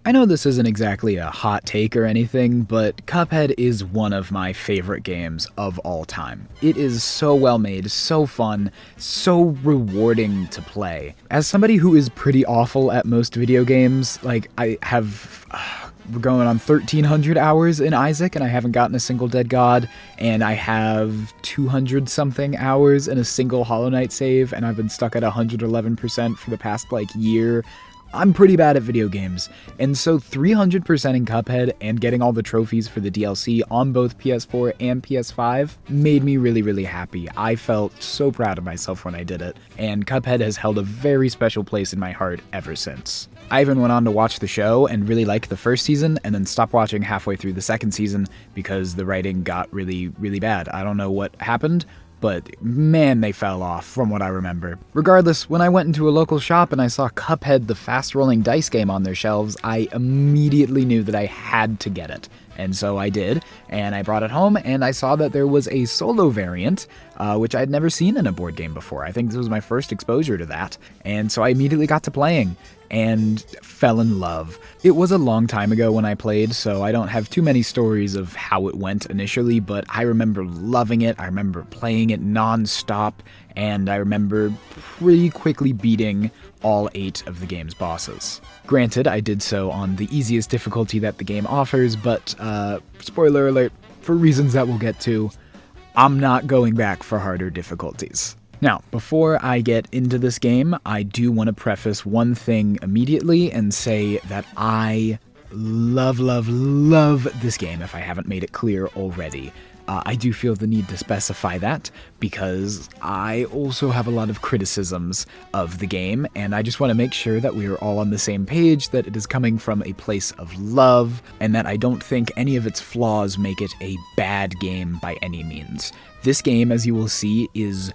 I know this isn't exactly a hot take or anything, but Cuphead is one of my favorite games of all time. It is so well made, so fun, so rewarding to play. As somebody who is pretty awful at most video games, like I have... we're going on 1,300 hours in Isaac, and I haven't gotten a single dead god, and I have 200 something hours in a single Hollow Knight save, and I've been stuck at 111% for the past year. I'm pretty bad at video games, and so 300% in Cuphead and getting all the trophies for the DLC on both PS4 and PS5 made me really, really happy. I felt so proud of myself when I did it, and Cuphead has held a very special place in my heart ever since. I even went on to watch the show and really liked the first season, and then stopped watching halfway through the second season because the writing got really, really bad. I don't know what happened, but man, they fell off from what I remember. Regardless, when I went into a local shop and I saw Cuphead, the fast-rolling dice game, on their shelves, I immediately knew that I had to get it. And so I did, and I brought it home, and I saw that there was a solo variant, which I'd never seen in a board game before. I think this was my first exposure to that, and so I immediately got to playing, and fell in love. It was a long time ago when I played, so I don't have too many stories of how it went initially, but I remember loving it, I remember playing it non-stop, and I remember pretty quickly beating all 8 of the game's bosses. Granted, I did so on the easiest difficulty that the game offers, but, spoiler alert, for reasons that we'll get to, I'm not going back for harder difficulties. Now, before I get into this game, I do want to preface one thing immediately and say that I love this game, if I haven't made it clear already. I do feel the need to specify that because I also have a lot of criticisms of the game, and I just want to make sure that we are all on the same page, that it is coming from a place of love, and that I don't think any of its flaws make it a bad game by any means. This game, as you will see, is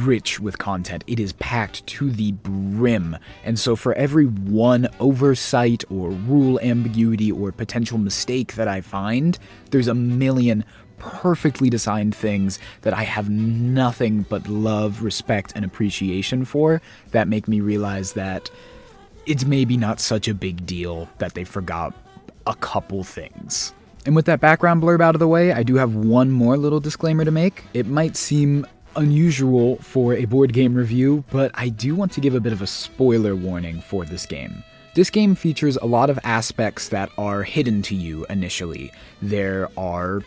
rich with content. It is packed to the brim, and so for every one oversight or rule ambiguity or potential mistake that I find, there's a million perfectly designed things that I have nothing but love, respect, and appreciation for that make me realize that it's maybe not such a big deal that they forgot a couple things. And with that background blurb out of the way, I do have one more little disclaimer to make. It might seem unusual for a board game review, but I do want to give a bit of a spoiler warning for this game. This game features a lot of aspects that are hidden to you initially. There are,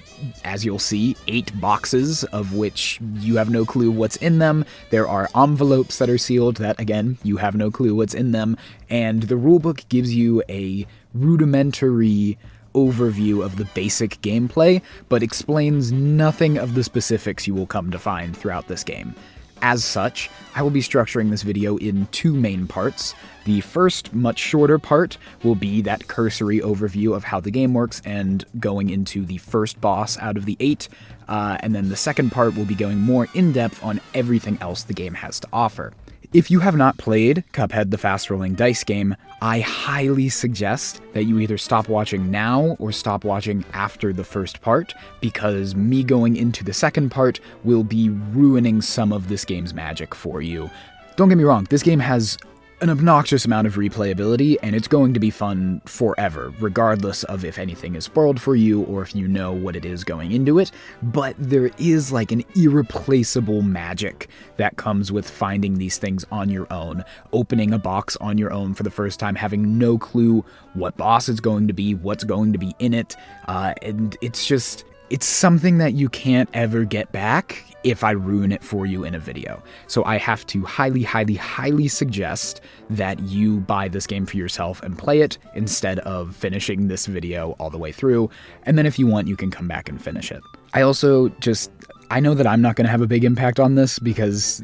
as you'll see, 8 boxes of which you have no clue what's in them. There are envelopes that are sealed that, again, you have no clue what's in them. And the rulebook gives you a rudimentary overview of the basic gameplay, but explains nothing of the specifics you will come to find throughout this game. As such, I will be structuring this video in 2 main parts. The first, much shorter part will be that cursory overview of how the game works and going into the first boss out of the 8, and then the second part will be going more in-depth on everything else the game has to offer. If you have not played Cuphead, the fast-rolling dice game, I highly suggest that you either stop watching now or stop watching after the first part, because me going into the second part will be ruining some of this game's magic for you. Don't get me wrong, this game has an obnoxious amount of replayability, and it's going to be fun forever, regardless of if anything is spoiled for you or if you know what it is going into it, but there is like an irreplaceable magic that comes with finding these things on your own, opening a box on your own for the first time, having no clue what boss is going to be, what's going to be in it, and it's something that you can't ever get back if I ruin it for you in a video. So I have to highly suggest that you buy this game for yourself and play it instead of finishing this video all the way through, and then if you want, you can come back and finish it. I know that I'm not going to have a big impact on this because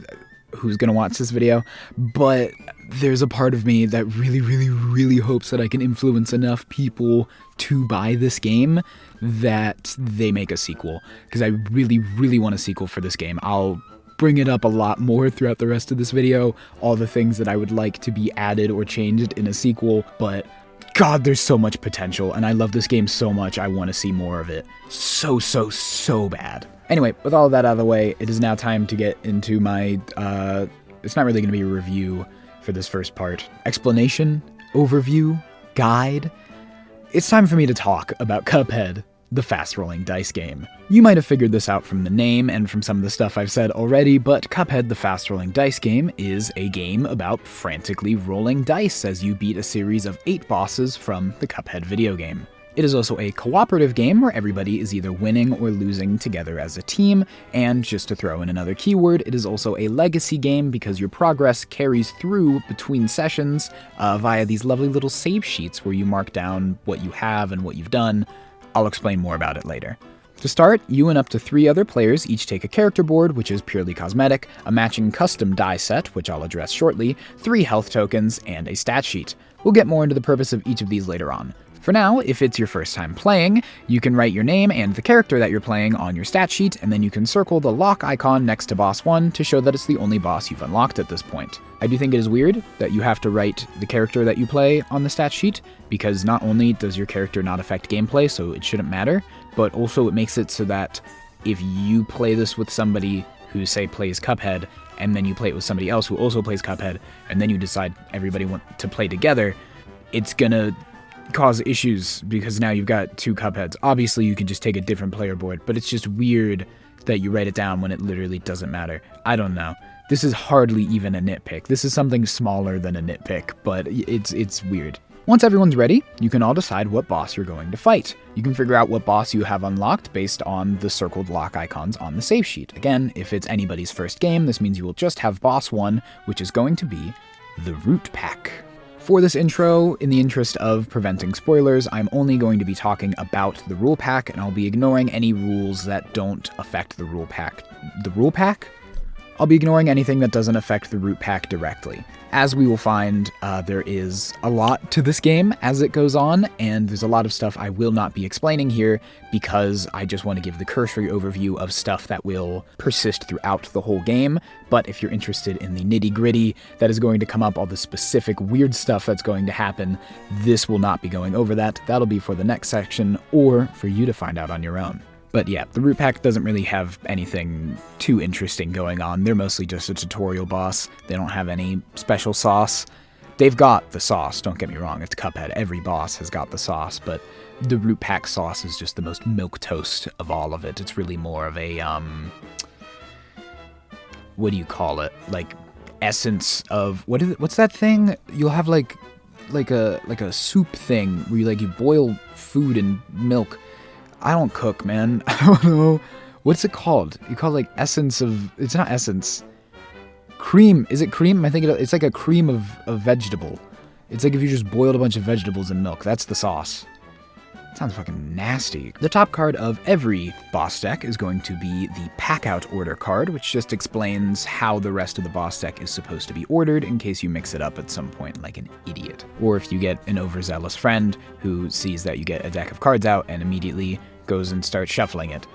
who's going to watch this video, but there's a part of me that really hopes that I can influence enough people to buy this game that they make a sequel, because I really want a sequel for this game. I'll bring it up a lot more throughout the rest of this video, all the things that I would like to be added or changed in a sequel, but God, there's so much potential, and I love this game so much, I want to see more of it. So bad. Anyway, with all of that out of the way, it is now time to get into my, it's not really going to be a review for this first part. Explanation, overview, guide, It's time for me to talk about Cuphead, the fast-rolling dice game. You might have figured this out from the name and from some of the stuff I've said already, but Cuphead, the fast-rolling dice game, is a game about frantically rolling dice as you beat a series of 8 bosses from the Cuphead video game. It is also a cooperative game where everybody is either winning or losing together as a team, and just to throw in another keyword, it is also a legacy game because your progress carries through between sessions via these lovely little save sheets where you mark down what you have and what you've done. I'll explain more about it later. To start, you and up to 3 other players each take a character board, which is purely cosmetic, a matching custom die set, which I'll address shortly, 3 health tokens, and a stat sheet. We'll get more into the purpose of each of these later on. For now, if it's your first time playing, you can write your name and the character that you're playing on your stat sheet, and then you can circle the lock icon next to boss 1 to show that it's the only boss you've unlocked at this point. I do think it is weird that you have to write the character that you play on the stat sheet, because not only does your character not affect gameplay, so it shouldn't matter, but also it makes it so that if you play this with somebody who, say, plays Cuphead, and then you play it with somebody else who also plays Cuphead, and then you decide everybody want to play together, it's gonna cause issues because now you've got 2 Cupheads. Obviously, you can just take a different player board, but it's just weird that you write it down when it literally doesn't matter. I don't know. This is hardly even a nitpick. This is something smaller than a nitpick, but it's weird. Once everyone's ready, you can all decide what boss you're going to fight. You can figure out what boss you have unlocked based on the circled lock icons on the save sheet. Again, if it's anybody's first game, this means you will just have boss 1, which is going to be the Root Pack. For this intro, in the interest of preventing spoilers, I'm only going to be talking about the rule pack, and I'll be ignoring any rules that don't affect the rule pack. The rule pack? I'll be ignoring anything that doesn't affect the root pack directly. As we will find, there is a lot to this game as it goes on, and there's a lot of stuff I will not be explaining here because I just want to give the cursory overview of stuff that will persist throughout the whole game. But if you're interested in the nitty-gritty that is going to come up, all the specific weird stuff that's going to happen, this will not be going over that. That'll be for the next section, or for you to find out on your own. But yeah, the Root Pack doesn't really have anything too interesting going on. They're mostly just a tutorial boss. They don't have any special sauce. They've got the sauce, don't get me wrong, it's Cuphead. Every boss has got the sauce, but the Root Pack sauce is just the most milquetoast of all of it. It's really more of a, what do you call it? Like, essence of, what's that thing? You'll have like a soup thing where you boil food in milk. I don't cook, man. I don't know. What's it called? You call it essence of... It's not essence. Cream. Is it cream? I think it's like a cream of vegetable. It's like if you just boiled a bunch of vegetables in milk. That's the sauce. Sounds fucking nasty. The top card of every boss deck is going to be the pack-out order card, which just explains how the rest of the boss deck is supposed to be ordered in case you mix it up at some point like an idiot. Or if you get an overzealous friend who sees that you get a deck of cards out and immediately goes and starts shuffling it.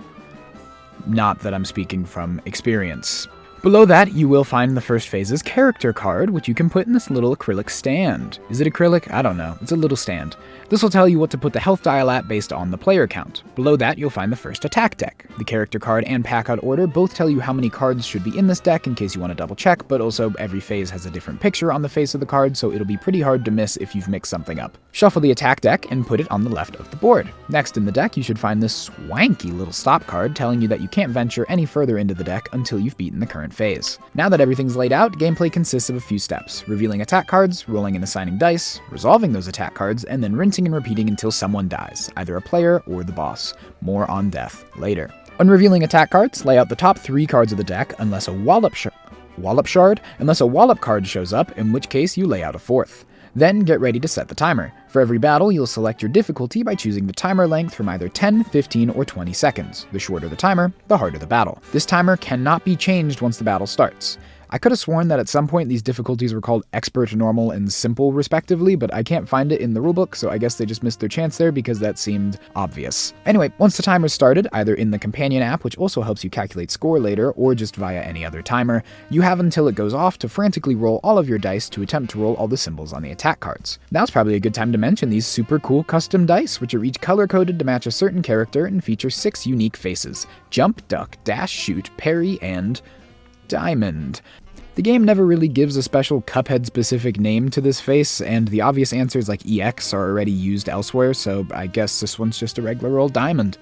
Not that I'm speaking from experience. Below that, you will find the first phase's character card, which you can put in this little acrylic stand. Is it acrylic? I don't know. It's a little stand. This will tell you what to put the health dial at based on the player count. Below that, you'll find the first attack deck. The character card and pack-out order both tell you how many cards should be in this deck in case you want to double check, but also every phase has a different picture on the face of the card, so it'll be pretty hard to miss if you've mixed something up. Shuffle the attack deck and put it on the left of the board. Next in the deck, you should find this swanky little stop card telling you that you can't venture any further into the deck until you've beaten the current phase. Now that everything's laid out, gameplay consists of a few steps: revealing attack cards, rolling and assigning dice, resolving those attack cards, and then rinsing and repeating until someone dies, either a player or the boss. More on death later. When revealing attack cards, lay out the top 3 cards of the deck unless a wallop card shows up, in which case you lay out a 4th. Then get ready to set the timer. For every battle, you'll select your difficulty by choosing the timer length from either 10, 15, or 20 seconds. The shorter the timer, the harder the battle. This timer cannot be changed once the battle starts. I could have sworn that at some point these difficulties were called Expert, Normal, and Simple respectively, but I can't find it in the rulebook, so I guess they just missed their chance there because that seemed obvious. Anyway, once the timer's started, either in the companion app, which also helps you calculate score later, or just via any other timer, you have until it goes off to frantically roll all of your dice to attempt to roll all the symbols on the attack cards. Now's probably a good time to mention these super cool custom dice, which are each color-coded to match a certain character and feature 6 unique faces: jump, duck, dash, shoot, parry, and diamond. The game never really gives a special Cuphead-specific name to this face, and the obvious answers like EX are already used elsewhere, so I guess this one's just a regular old diamond.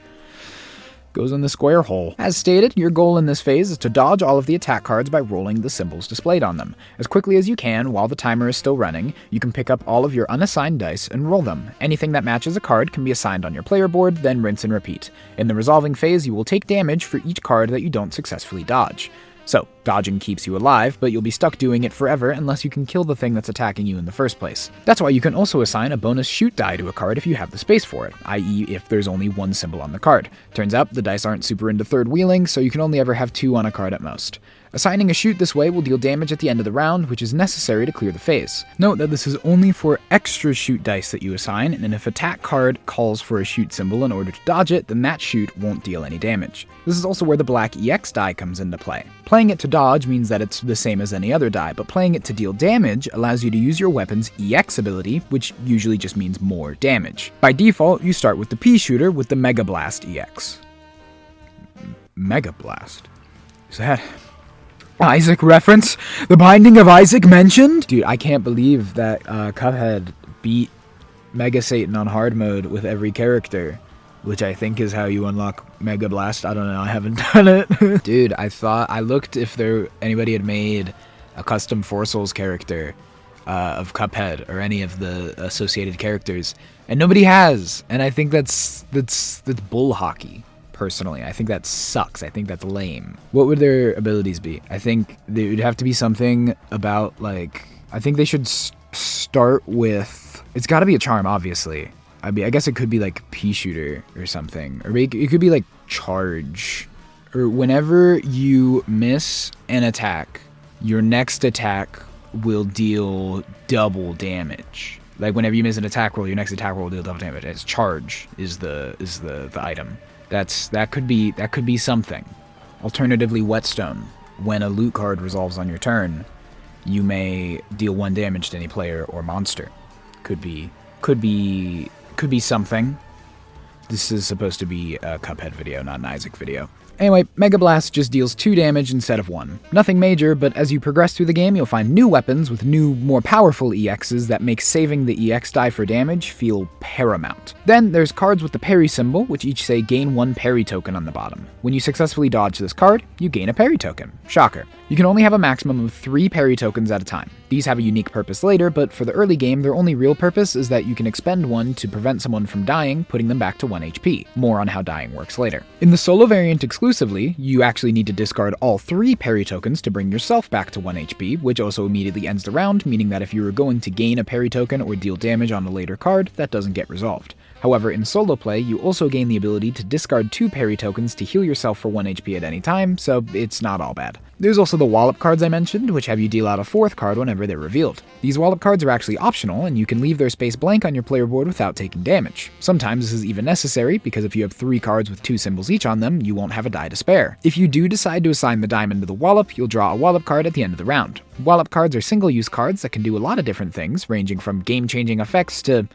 Goes in the square hole. As stated, your goal in this phase is to dodge all of the attack cards by rolling the symbols displayed on them. As quickly as you can while the timer is still running, you can pick up all of your unassigned dice and roll them. Anything that matches a card can be assigned on your player board, then rinse and repeat. In the resolving phase, you will take damage for each card that you don't successfully dodge. So, dodging keeps you alive, but you'll be stuck doing it forever unless you can kill the thing that's attacking you in the first place. That's why you can also assign a bonus shoot die to a card if you have the space for it, i.e. if there's only one symbol on the card. Turns out, the dice aren't super into third wheeling, so you can only ever have 2 on a card at most. Assigning a shoot this way will deal damage at the end of the round, which is necessary to clear the phase. Note that this is only for extra shoot dice that you assign, and if attack card calls for a shoot symbol in order to dodge it, then that shoot won't deal any damage. This is also where the black EX die comes into play. Playing it to dodge means that it's the same as any other die, but playing it to deal damage allows you to use your weapon's EX ability, which usually just means more damage. By default, you start with the P shooter with the Mega Blast EX. Mega Blast? Is that Isaac reference? The Binding of Isaac mentioned? Dude, I can't believe that Cuphead beat Mega Satan on hard mode with every character, which I think is how you unlock Mega Blast. I don't know, I haven't done it. Dude, I looked if anybody had made a custom Four Souls character of Cuphead or any of the associated characters, and nobody has. And I think that's bull hockey. Personally, I think that sucks. I think that's lame. What would their abilities be? I think they would have to be something about, like, I think they should start with, it's got to be a charm, obviously. I guess it could be like Pea Shooter or something, or it could be like Charge, or whenever you miss an attack, your next attack will deal double damage. Like whenever you miss an attack roll, your next attack roll will deal double damage. It's Charge is the item. That could be something. Alternatively, Whetstone. When a loot card resolves on your turn, you may deal 1 damage to any player or monster. Could be something. This is supposed to be a Cuphead video, not an Isaac video. Anyway, Mega Blast just deals 2 damage instead of 1. Nothing major, but as you progress through the game, you'll find new weapons with new, more powerful EXs that make saving the EX die for damage feel paramount. Then there's cards with the parry symbol, which each say gain 1 parry token on the bottom. When you successfully dodge this card, you gain a parry token. Shocker. You can only have a maximum of 3 parry tokens at a time. These have a unique purpose later, but for the early game, their only real purpose is that you can expend one to prevent someone from dying, putting them back to 1 HP. More on how dying works later. In the solo variant exclusively, you actually need to discard all 3 parry tokens to bring yourself back to 1 HP, which also immediately ends the round, meaning that if you were going to gain a parry token or deal damage on a later card, that doesn't get resolved. However, in solo play, you also gain the ability to discard 2 parry tokens to heal yourself for 1 HP at any time, so it's not all bad. There's also the wallop cards I mentioned, which have you deal out a 4th card whenever they're revealed. These wallop cards are actually optional, and you can leave their space blank on your player board without taking damage. Sometimes this is even necessary, because if you have 3 cards with 2 symbols each on them, you won't have a die to spare. If you do decide to assign the diamond to the wallop, you'll draw a wallop card at the end of the round. Wallop cards are single-use cards that can do a lot of different things, ranging from game-changing effects to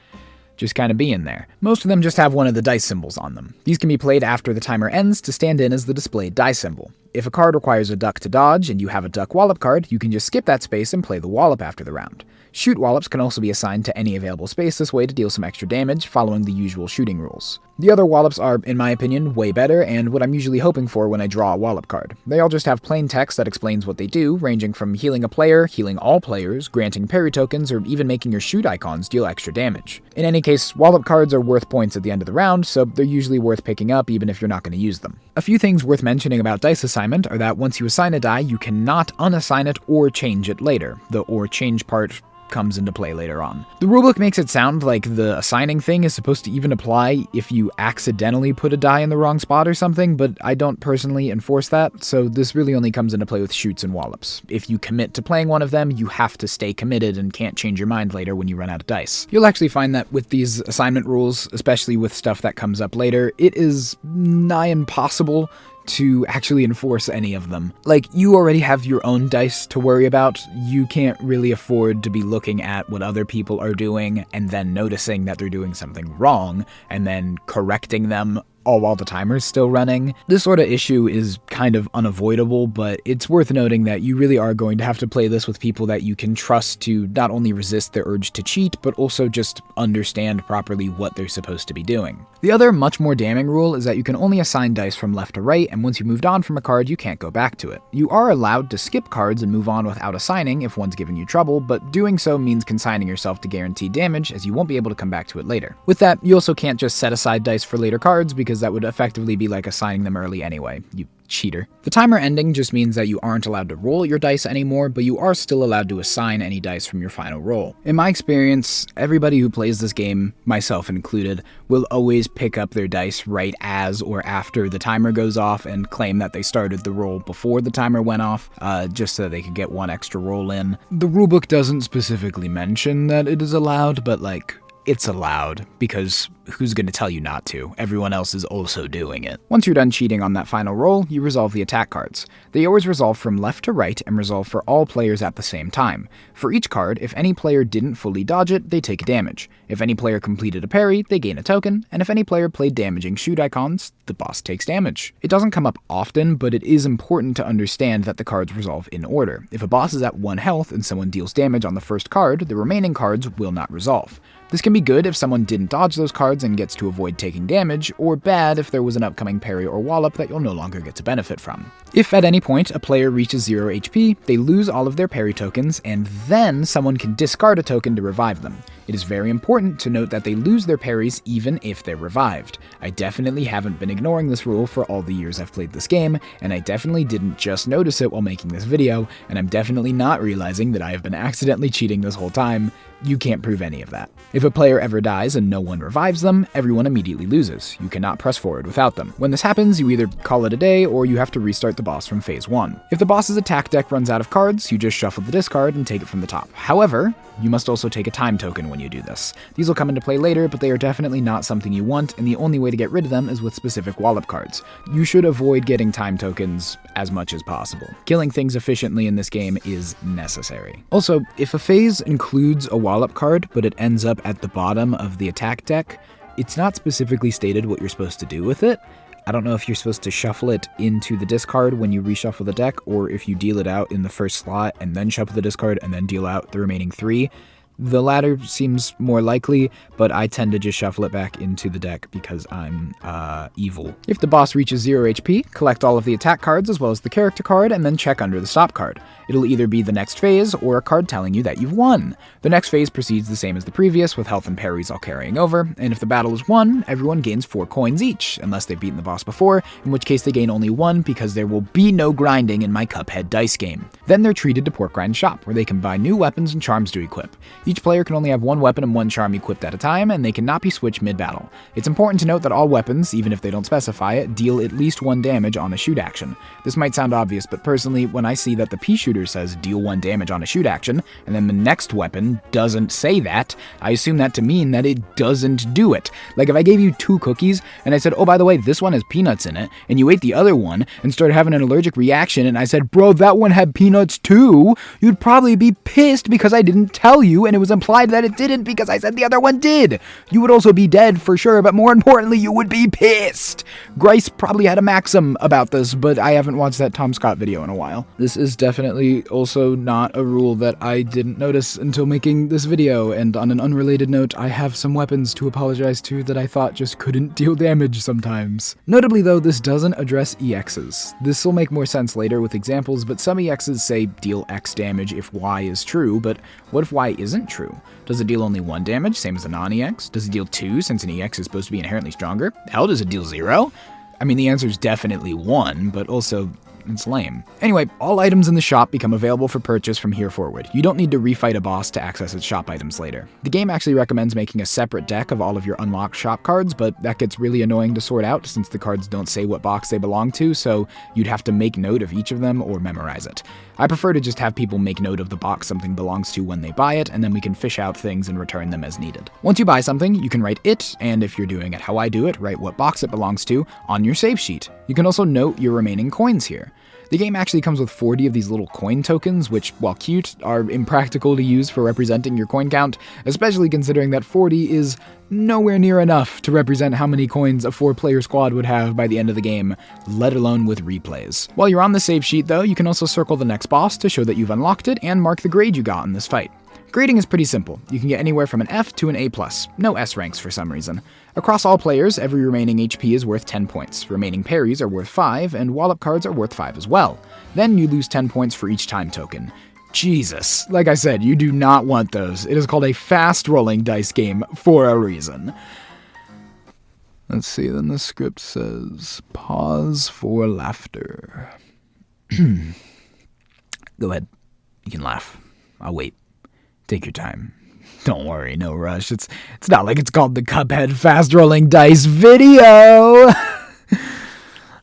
just kind of being there. Most of them just have one of the dice symbols on them. These can be played after the timer ends to stand in as the displayed die symbol. If a card requires a duck to dodge and you have a duck wallop card, you can just skip that space and play the wallop after the round. Shoot wallops can also be assigned to any available space this way to deal some extra damage, following the usual shooting rules. The other wallops are, in my opinion, way better, and what I'm usually hoping for when I draw a wallop card. They all just have plain text that explains what they do, ranging from healing a player, healing all players, granting parry tokens, or even making your shoot icons deal extra damage. In any case, wallop cards are worth points at the end of the round, so they're usually worth picking up even if you're not going to use them. A few things worth mentioning about dice assignment are that once you assign a die, you cannot unassign it or change it later. The or change part comes into play later on. The rulebook makes it sound like the assigning thing is supposed to even apply if you accidentally put a die in the wrong spot or something, but I don't personally enforce that, so this really only comes into play with shoots and wallops. If you commit to playing one of them, you have to stay committed and can't change your mind later when you run out of dice. You'll actually find that with these assignment rules, especially with stuff that comes up later, it is nigh impossible to actually enforce any of them. Like, you already have your own dice to worry about. You can't really afford to be looking at what other people are doing and then noticing that they're doing something wrong and then correcting them all while the timer's still running. This sort of issue is kind of unavoidable, but it's worth noting that you really are going to have to play this with people that you can trust to not only resist the urge to cheat, but also just understand properly what they're supposed to be doing. The other, much more damning rule is that you can only assign dice from left to right, and once you moved on from a card, you can't go back to it. You are allowed to skip cards and move on without assigning if one's given you trouble, but doing so means consigning yourself to guaranteed damage, as you won't be able to come back to it later. With that, you also can't just set aside dice for later cards, because that would effectively be like assigning them early anyway, you cheater. The timer ending just means that you aren't allowed to roll your dice anymore, but you are still allowed to assign any dice from your final roll. In my experience, everybody who plays this game, myself included, will always pick up their dice right as or after the timer goes off and claim that they started the roll before the timer went off, just so they could get one extra roll in. The rulebook doesn't specifically mention that it is allowed, but it's allowed, because who's going to tell you not to? Everyone else is also doing it. Once you're done cheating on that final roll, you resolve the attack cards. They always resolve from left to right and resolve for all players at the same time. For each card, if any player didn't fully dodge it, they take damage. If any player completed a parry, they gain a token, and if any player played damaging shoot icons, the boss takes damage. It doesn't come up often, but it is important to understand that the cards resolve in order. If a boss is at 1 health and someone deals damage on the first card, the remaining cards will not resolve. This can be good if someone didn't dodge those cards and gets to avoid taking damage, or bad if there was an upcoming parry or wallop that you'll no longer get to benefit from. If at any point a player reaches 0 HP, they lose all of their parry tokens, and then someone can discard a token to revive them. It is very important to note that they lose their parries even if they're revived. I definitely haven't been ignoring this rule for all the years I've played this game, and I definitely didn't just notice it while making this video, and I'm definitely not realizing that I have been accidentally cheating this whole time. You can't prove any of that. If a player ever dies and no one revives them, everyone immediately loses. You cannot press forward without them. When this happens, you either call it a day or you have to restart the boss from phase 1. If the boss's attack deck runs out of cards, you just shuffle the discard and take it from the top. However, you must also take a time token when you do this. These will come into play later, but they are definitely not something you want, and the only way to get rid of them is with specific wallop cards. You should avoid getting time tokens as much as possible. Killing things efficiently in this game is necessary. Also, if a phase includes a wallop card, but it ends up at the bottom of the attack deck, it's not specifically stated what you're supposed to do with it. I don't know if you're supposed to shuffle it into the discard when you reshuffle the deck, or if you deal it out in the first slot and then shuffle the discard and then deal out the remaining 3. The latter seems more likely, but I tend to just shuffle it back into the deck because I'm evil. If the boss reaches 0 HP, collect all of the attack cards as well as the character card, and then check under the stop card. It'll either be the next phase or a card telling you that you've won. The next phase proceeds the same as the previous, with health and parries all carrying over, and if the battle is won, everyone gains 4 coins each, unless they've beaten the boss before, in which case they gain only 1 because there will be no grinding in my Cuphead dice game. Then they're treated to Pork Grind Shop, where they can buy new weapons and charms to equip. Each player can only have 1 weapon and 1 charm equipped at a time, and they cannot be switched mid-battle. It's important to note that all weapons, even if they don't specify it, deal at least 1 damage on a shoot action. This might sound obvious, but personally, when I see that the pea shooter says deal 1 damage on a shoot action, and then the next weapon doesn't say that, I assume that to mean that it doesn't do it. Like if I gave you 2 cookies, and I said, oh by the way, this one has peanuts in it, and you ate the other one, and started having an allergic reaction, and I said, bro, that one had peanuts too, you'd probably be pissed because I didn't tell you, and it was implied that it didn't because I said the other one did. You would also be dead for sure, but more importantly, you would be pissed. Grice probably had a maxim about this, but I haven't watched that Tom Scott video in a while. This is definitely also not a rule that I didn't notice until making this video, and on an unrelated note, I have some weapons to apologize to that I thought just couldn't deal damage sometimes. Notably though, this doesn't address EXs. This will make more sense later with examples, but some EXs say deal X damage if Y is true, but what if Y isn't true? Does it deal only 1 damage, same as a non-EX? Does it deal 2, since an EX is supposed to be inherently stronger? Hell, does it deal 0? I mean, the answer is definitely 1, but also it's lame. Anyway, all items in the shop become available for purchase from here forward. You don't need to refight a boss to access its shop items later. The game actually recommends making a separate deck of all of your unlocked shop cards, but that gets really annoying to sort out since the cards don't say what box they belong to, so you'd have to make note of each of them or memorize it. I prefer to just have people make note of the box something belongs to when they buy it, and then we can fish out things and return them as needed. Once you buy something, you can write it, and if you're doing it how I do it, write what box it belongs to, on your save sheet. You can also note your remaining coins here. The game actually comes with 40 of these little coin tokens, which, while cute, are impractical to use for representing your coin count, especially considering that 40 is nowhere near enough to represent how many coins a 4-player squad would have by the end of the game, let alone with replays. While you're on the save sheet though, you can also circle the next boss to show that you've unlocked it and mark the grade you got in this fight. Grading is pretty simple. You can get anywhere from an F to an A+, no S ranks for some reason. Across all players, every remaining HP is worth 10 points, remaining parries are worth 5, and wallop cards are worth 5 as well. Then you lose 10 points for each time token. Jesus, like I said, you do not want those. It is called a fast-rolling dice game for a reason. Let's see, then the script says, pause for laughter. Go ahead, you can laugh. I'll wait. Take your time. Don't worry, no rush. It's not like it's called the Cuphead Fast Rolling Dice video!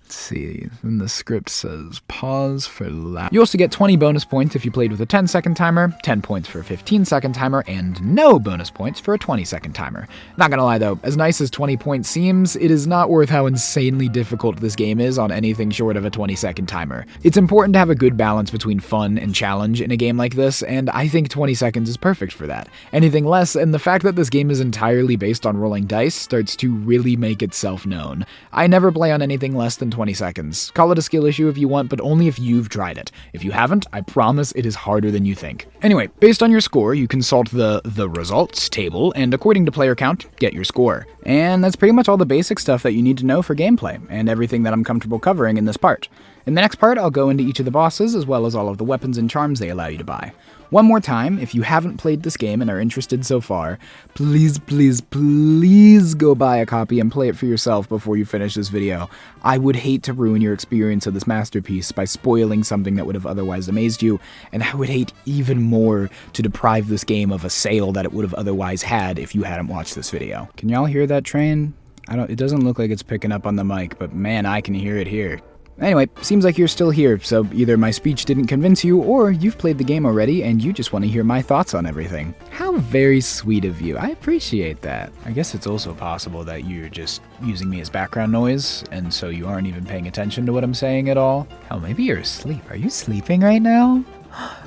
Let's see, then the script says, pause for laughter. You also get 20 bonus points if you played with a 10-second timer, 10 points for a 15-second timer, and no bonus points for a 20-second timer. Not gonna lie though, as nice as 20 points seems, it is not worth how insanely difficult this game is on anything short of a 20-second timer. It's important to have a good balance between fun and challenge in a game like this, and I think 20 seconds is perfect for that. Anything less, and the fact that this game is entirely based on rolling dice starts to really make itself known. I never play on anything less than 20 seconds. Call it a skill issue if you want, but only if you've tried it. If you haven't, I promise it is harder than you think. Anyway, based on your score, you consult the results table, and according to player count, get your score. And that's pretty much all the basic stuff that you need to know for gameplay, and everything that I'm comfortable covering in this part. In the next part, I'll go into each of the bosses, as well as all of the weapons and charms they allow you to buy. One more time, if you haven't played this game and are interested so far, please, please, please go buy a copy and play it for yourself before you finish this video. I would hate to ruin your experience of this masterpiece by spoiling something that would have otherwise amazed you, and I would hate even more to deprive this game of a sale that it would have otherwise had if you hadn't watched this video. Can y'all hear that train? It doesn't look like it's picking up on the mic, but man, I can hear it here. Anyway, seems like you're still here, so either my speech didn't convince you, or you've played the game already and you just want to hear my thoughts on everything. How very sweet of you. I appreciate that. I guess it's also possible that you're just using me as background noise, and so you aren't even paying attention to what I'm saying at all. Hell, maybe you're asleep. Are you sleeping right now?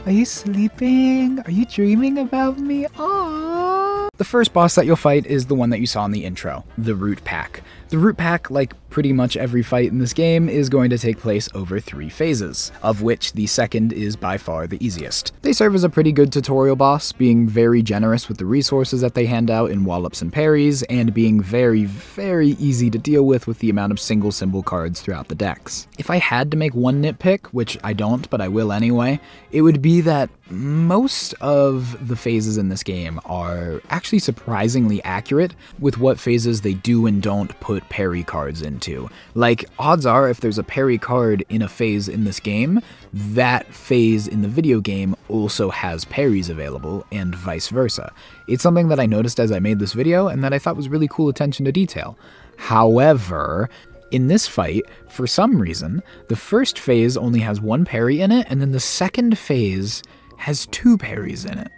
Are you sleeping? Are you dreaming about me? Aww. The first boss that you'll fight is the one that you saw in the intro, the Root Pack. The Root Pack, like pretty much every fight in this game, is going to take place over 3 phases, of which the second is by far the easiest. They serve as a pretty good tutorial boss, being very generous with the resources that they hand out in wallops and parries, and being very, very easy to deal with the amount of single symbol cards throughout the decks. If I had to make one nitpick, which I don't, but I will anyway, it would be that most of the phases in this game are actually surprisingly accurate with what phases they do and don't put parry cards into. Like, odds are if there's a parry card in a phase in this game, that phase in the video game also has parries available, and vice versa. It's something that I noticed as I made this video and that I thought was really cool attention to detail. However, in this fight, for some reason, the first phase only has 1 parry in it, and then the second phase has 2 parries in it,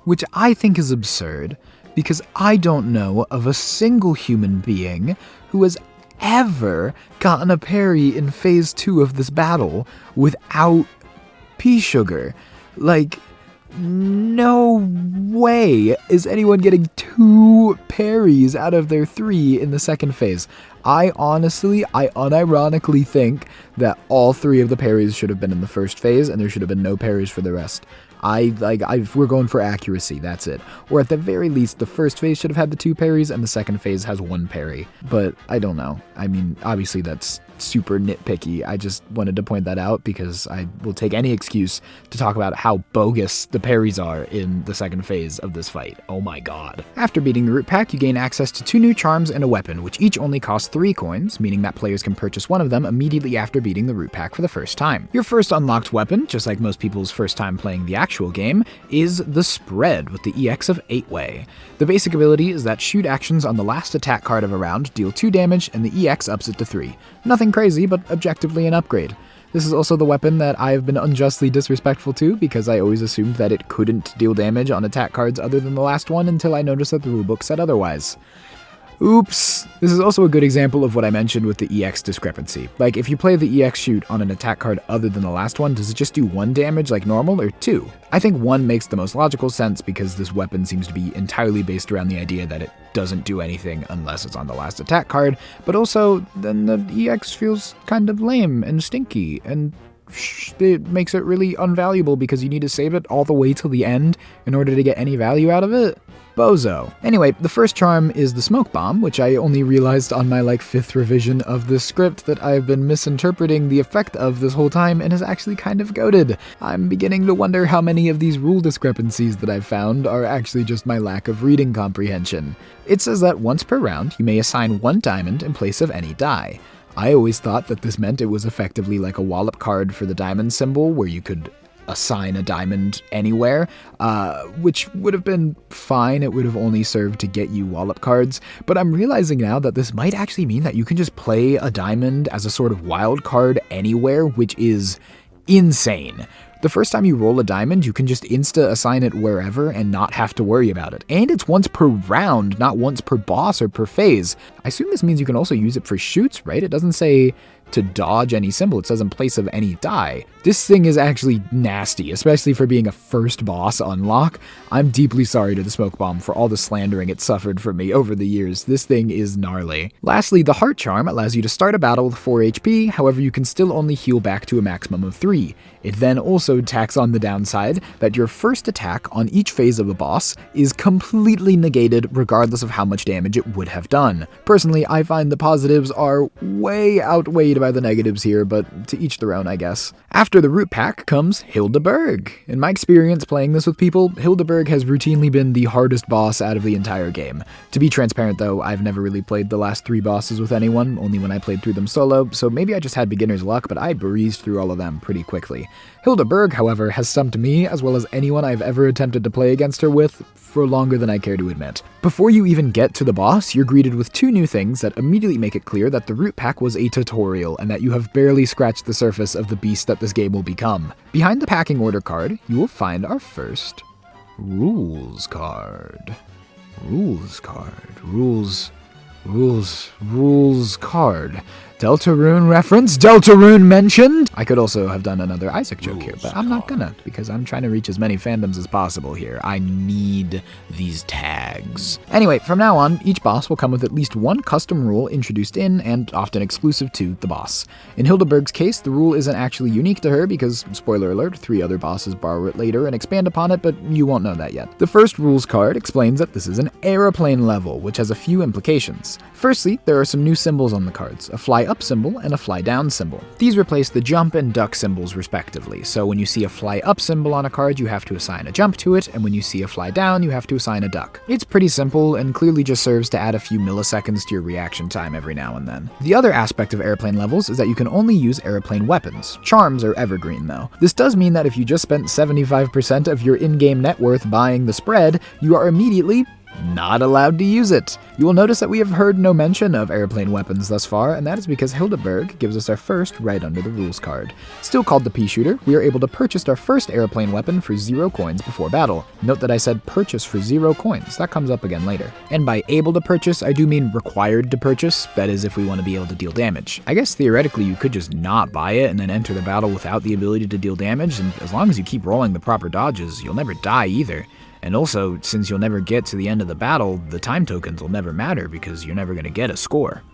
which I think is absurd, because I don't know of a single human being who has ever gotten a parry in phase 2 of this battle without pea sugar. Like, no way is anyone getting 2 parries out of their 3 in the second phase. I unironically think that all 3 of the parries should have been in the first phase, and there should have been no parries for the rest. We're going for accuracy, that's it. Or at the very least, the first phase should have had the 2 parries, and the second phase has 1 parry. But I don't know. I mean, obviously that's super nitpicky. I just wanted to point that out because I will take any excuse to talk about how bogus the parries are in the second phase of this fight. Oh my god. After beating the Root Pack, you gain access to 2 new charms and a weapon, which each only cost 3 coins, meaning that players can purchase one of them immediately after beating the Root Pack for the first time. Your first unlocked weapon, just like most people's first time playing the actual game, is the Spread with the EX of 8-Way. The basic ability is that shoot actions on the last attack card of a round deal 2 damage, and the EX ups it to 3. Nothing crazy, but objectively an upgrade. This is also the weapon that I have been unjustly disrespectful to, because I always assumed that it couldn't deal damage on attack cards other than the last one until I noticed that the rulebook said otherwise. Oops. This is also a good example of what I mentioned with the EX discrepancy. Like, if you play the EX shoot on an attack card other than the last one, does it just do 1 damage like normal, or 2? I think 1 makes the most logical sense because this weapon seems to be entirely based around the idea that it doesn't do anything unless it's on the last attack card, but also then the EX feels kind of lame and stinky, and it makes it really unvaluable because you need to save it all the way till the end in order to get any value out of it. Bozo. Anyway, the first charm is the smoke bomb, which I only realized on my 5th revision of this script that I've been misinterpreting the effect of this whole time and is actually kind of goated. I'm beginning to wonder how many of these rule discrepancies that I've found are actually just my lack of reading comprehension. It says that once per round, you may assign 1 diamond in place of any die. I always thought that this meant it was effectively like a wallop card for the diamond symbol, where you could assign a diamond anywhere, which would have been fine. It would have only served to get you wallop cards, but I'm realizing now that this might actually mean that you can just play a diamond as a sort of wild card anywhere, which is insane. The first time you roll a diamond, you can just insta-assign it wherever and not have to worry about it. And it's once per round, not once per boss or per phase. I assume this means you can also use it for shoots, right? It doesn't say to dodge any symbol, it says in place of any die. This thing is actually nasty, especially for being a first boss unlock. I'm deeply sorry to the smoke bomb for all the slandering it suffered from me over the years. This thing is gnarly. Lastly, the heart charm allows you to start a battle with 4 HP, however you can still only heal back to a maximum of 3. It then also tacks on the downside that your first attack on each phase of a boss is completely negated regardless of how much damage it would have done. Personally, I find the positives are way outweighed by the negatives here, but to each their own, I guess. After the root pack comes Hildeberg. In my experience playing this with people, Hildeberg has routinely been the hardest boss out of the entire game. To be transparent though, I've never really played the last 3 bosses with anyone, only when I played through them solo, so maybe I just had beginner's luck, but I breezed through all of them pretty quickly. Hildeberg, however, has stumped me as well as anyone I've ever attempted to play against her with for longer than I care to admit. Before you even get to the boss, you're greeted with 2 new things that immediately make it clear that the root pack was a tutorial and that you have barely scratched the surface of the beast that this game will become. Behind the packing order card, you will find our first rules card. Rules card. Deltarune reference? Deltarune mentioned? I could also have done another Isaac joke here, but I'm not gonna, because I'm trying to reach as many fandoms as possible here. I need these tags. Anyway, from now on, each boss will come with at least 1 custom rule introduced in, and often exclusive to, the boss. In Hildeberg's case, the rule isn't actually unique to her because, spoiler alert, 3 other bosses borrow it later and expand upon it, but you won't know that yet. The first rules card explains that this is an aeroplane level, which has a few implications. Firstly, there are some new symbols on the cards, a fly up symbol and a fly down symbol. These replace the jump and duck symbols respectively, so when you see a fly up symbol on a card, you have to assign a jump to it, and when you see a fly down, you have to assign a duck. It's pretty simple and clearly just serves to add a few milliseconds to your reaction time every now and then. The other aspect of airplane levels is that you can only use airplane weapons. Charms are evergreen though. This does mean that if you just spent 75% of your in-game net worth buying the spread, you are immediately not allowed to use it. You will notice that we have heard no mention of airplane weapons thus far, and that is because Hildeberg gives us our first right under the rules card. Still called the Pea-Shooter, we are able to purchase our first airplane weapon for 0 coins before battle. Note that I said purchase for 0 coins, that comes up again later. And by able to purchase, I do mean required to purchase, that is if we want to be able to deal damage. I guess theoretically you could just not buy it and then enter the battle without the ability to deal damage, and as long as you keep rolling the proper dodges, you'll never die either. And also, since you'll never get to the end of the battle, the time tokens will never matter because you're never going to get a score.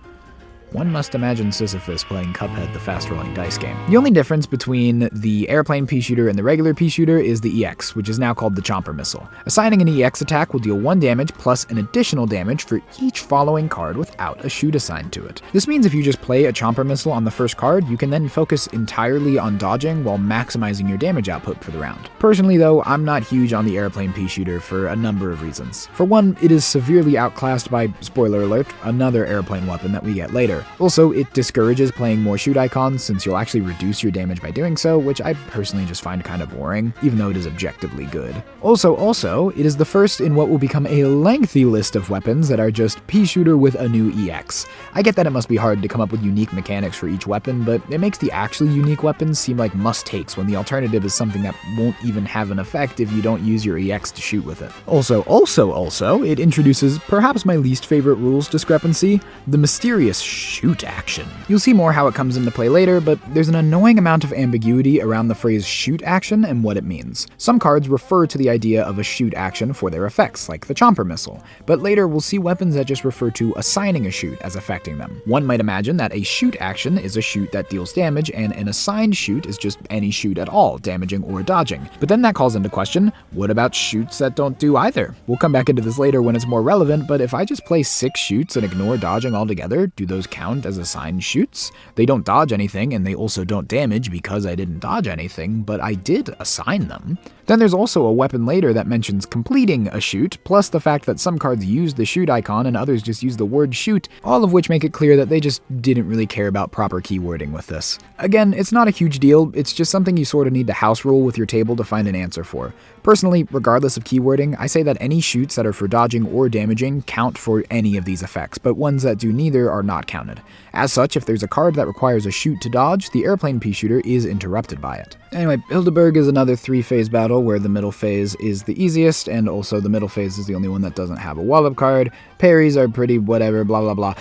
One must imagine Sisyphus playing Cuphead, the fast-rolling dice game. The only difference between the airplane Pea-Shooter and the regular Pea-Shooter is the EX, which is now called the Chomper Missile. Assigning an EX attack will deal 1 damage plus an additional damage for each following card without a shoot assigned to it. This means if you just play a Chomper Missile on the first card, you can then focus entirely on dodging while maximizing your damage output for the round. Personally though, I'm not huge on the airplane Pea-Shooter for a number of reasons. For one, it is severely outclassed by, spoiler alert, another airplane weapon that we get later. better. Also, it discourages playing more shoot icons since you'll actually reduce your damage by doing so, which I personally just find kind of boring, even though it is objectively good. Also, it is the first in what will become a lengthy list of weapons that are just pea shooter with a new EX. I get that it must be hard to come up with unique mechanics for each weapon, but it makes the actually unique weapons seem like must-takes when the alternative is something that won't even have an effect if you don't use your EX to shoot with it. Also, it introduces perhaps my least favorite rules discrepancy, the mysterious shoot action. You'll see more how it comes into play later, but there's an annoying amount of ambiguity around the phrase shoot action and what it means. Some cards refer to the idea of a shoot action for their effects, like the Chomper missile, but later we'll see weapons that just refer to assigning a shoot as affecting them. One might imagine that a shoot action is a shoot that deals damage, and an assigned shoot is just any shoot at all, damaging or dodging. But then that calls into question, what about shoots that don't do either? We'll come back into this later when it's more relevant, but if I just play 6 shoots and ignore dodging altogether, do those count as assigned shoots? They don't dodge anything, and they also don't damage because I didn't dodge anything, but I did assign them. Then there's also a weapon later that mentions completing a shoot, plus the fact that some cards use the shoot icon and others just use the word shoot, all of which make it clear that they just didn't really care about proper keywording with this. Again, it's not a huge deal, it's just something you sort of need to house rule with your table to find an answer for. Personally, regardless of keywording, I say that any shoots that are for dodging or damaging count for any of these effects, but ones that do neither are not counted. As such, if there's a card that requires a shoot to dodge, the airplane pea shooter is interrupted by it. Anyway, Hildeberg is another 3-phase battle where the middle phase is the easiest, and also the middle phase is the only one that doesn't have a wallop card. Parries are pretty whatever, blah blah blah.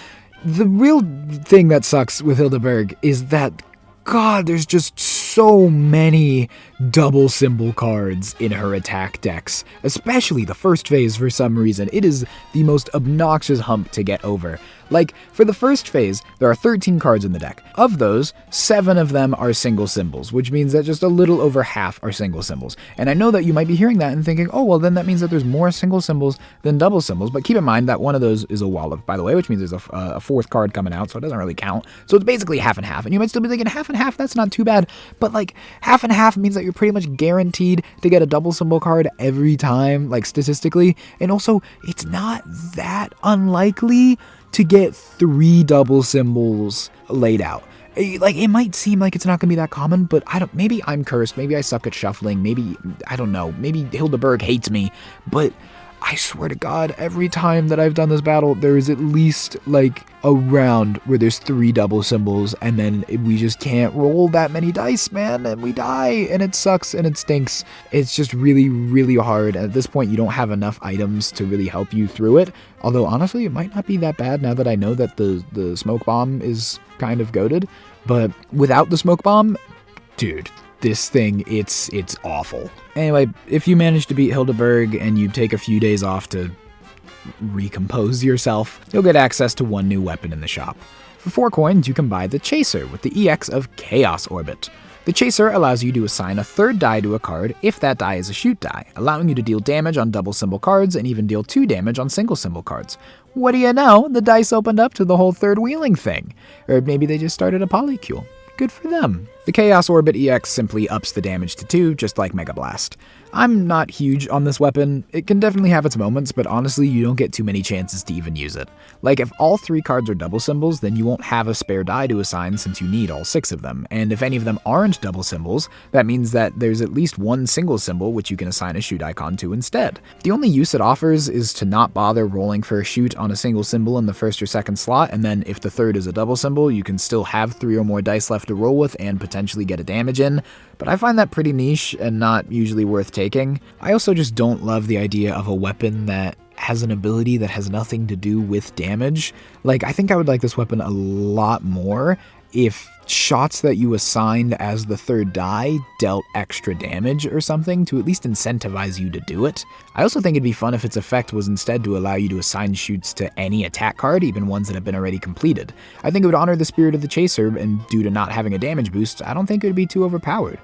The real thing that sucks with Hildeberg is that, God, there's just so many double symbol cards in her attack decks, especially the first phase for some reason. It is the most obnoxious hump to get over. Like, for the first phase, there are 13 cards in the deck. Of those, 7 of them are single symbols, which means that just a little over half are single symbols. And I know that you might be hearing that and thinking, oh, well, then that means that there's more single symbols than double symbols, but keep in mind that one of those is a wallop, by the way, which means there's a 4th card coming out, so it doesn't really count. So it's basically half and half, and you might still be thinking, half and half, that's not too bad, but like, half and half means that you're pretty much guaranteed to get a double symbol card every time, like statistically, and also, it's not that unlikely to get 3 double symbols laid out. Like, it might seem like it's not gonna be that common, but maybe I'm cursed, maybe I suck at shuffling, maybe, I don't know, maybe Hildeberg hates me, but I swear to God, every time that I've done this battle, there is at least, like, a round where there's 3 double symbols, and then we just can't roll that many dice, man, and we die, and it sucks, and it stinks. It's just really, really hard. At this point, you don't have enough items to really help you through it, although, honestly, it might not be that bad now that I know that the smoke bomb is kind of goated, but without the smoke bomb, dude, this thing, it's awful. Anyway, if you manage to beat Hildeberg and you take a few days off to recompose yourself, you'll get access to 1 new weapon in the shop. For 4 coins, you can buy the Chaser with the EX of Chaos Orbit. The Chaser allows you to assign a 3rd die to a card if that die is a shoot die, allowing you to deal damage on double symbol cards and even deal 2 damage on single symbol cards. What do you know? The dice opened up to the whole 3rd wheeling thing. Or maybe they just started a polycule. Good for them. The Chaos Orbit EX simply ups the damage to 2, just like Mega Blast. I'm not huge on this weapon. It can definitely have its moments, but honestly, you don't get too many chances to even use it. Like, if all 3 cards are double symbols, then you won't have a spare die to assign since you need all 6 of them, and if any of them aren't double symbols, that means that there's at least 1 single symbol which you can assign a shoot icon to instead. The only use it offers is to not bother rolling for a shoot on a single symbol in the 1st or 2nd slot, and then if the 3rd is a double symbol, you can still have 3 or more dice left to roll with and potentially get a damage in, but I find that pretty niche and not usually worth taking. I also just don't love the idea of a weapon that has an ability that has nothing to do with damage. Like, I think I would like this weapon a lot more if shots that you assigned as the 3rd die dealt extra damage or something to at least incentivize you to do it. I also think it'd be fun if its effect was instead to allow you to assign shoots to any attack card, even ones that have been already completed. I think it would honor the spirit of the Chaser, and due to not having a damage boost, I don't think it would be too overpowered.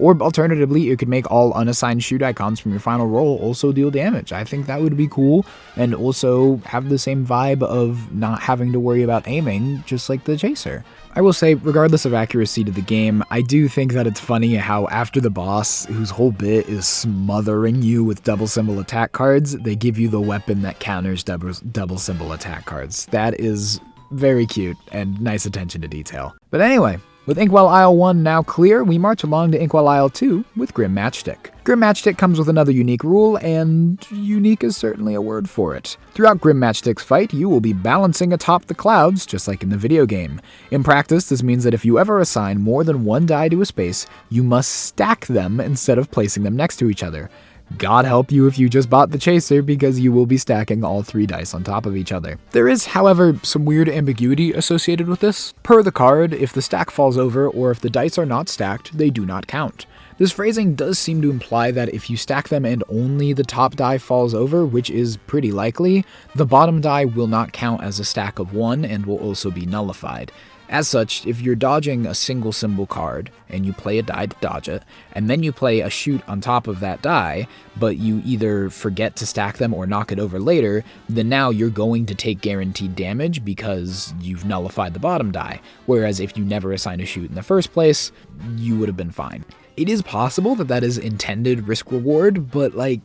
Or alternatively, it could make all unassigned shoot icons from your final roll also deal damage. I think that would be cool, and also have the same vibe of not having to worry about aiming, just like the Chaser. I will say, regardless of accuracy to the game, I do think that it's funny how after the boss, whose whole bit is smothering you with double symbol attack cards, they give you the weapon that counters double symbol attack cards. That is Very cute and nice attention to detail. But anyway, with Inkwell Isle 1 now clear, we march along to Inkwell Isle 2 with Grim Matchstick. Grim Matchstick comes with another unique rule, and unique is certainly a word for it. Throughout Grim Matchstick's fight, you will be balancing atop the clouds, just like in the video game. In practice, this means that if you ever assign more than one die to a space, you must stack them instead of placing them next to each other. God help you if you just bought the chaser, because you will be stacking all 3 dice on top of each other. There is, however, some weird ambiguity associated with this. Per the card, if the stack falls over or if the dice are not stacked, they do not count. This phrasing does seem to imply that if you stack them and only the top die falls over, which is pretty likely, the bottom die will not count as a stack of 1 and will also be nullified. As such, if you're dodging a single symbol card, and you play a die to dodge it, and then you play a shoot on top of that die, but you either forget to stack them or knock it over later, then now you're going to take guaranteed damage because you've nullified the bottom die, whereas if you never assign a shoot in the first place, you would have been fine. It is possible that that is intended risk-reward, but I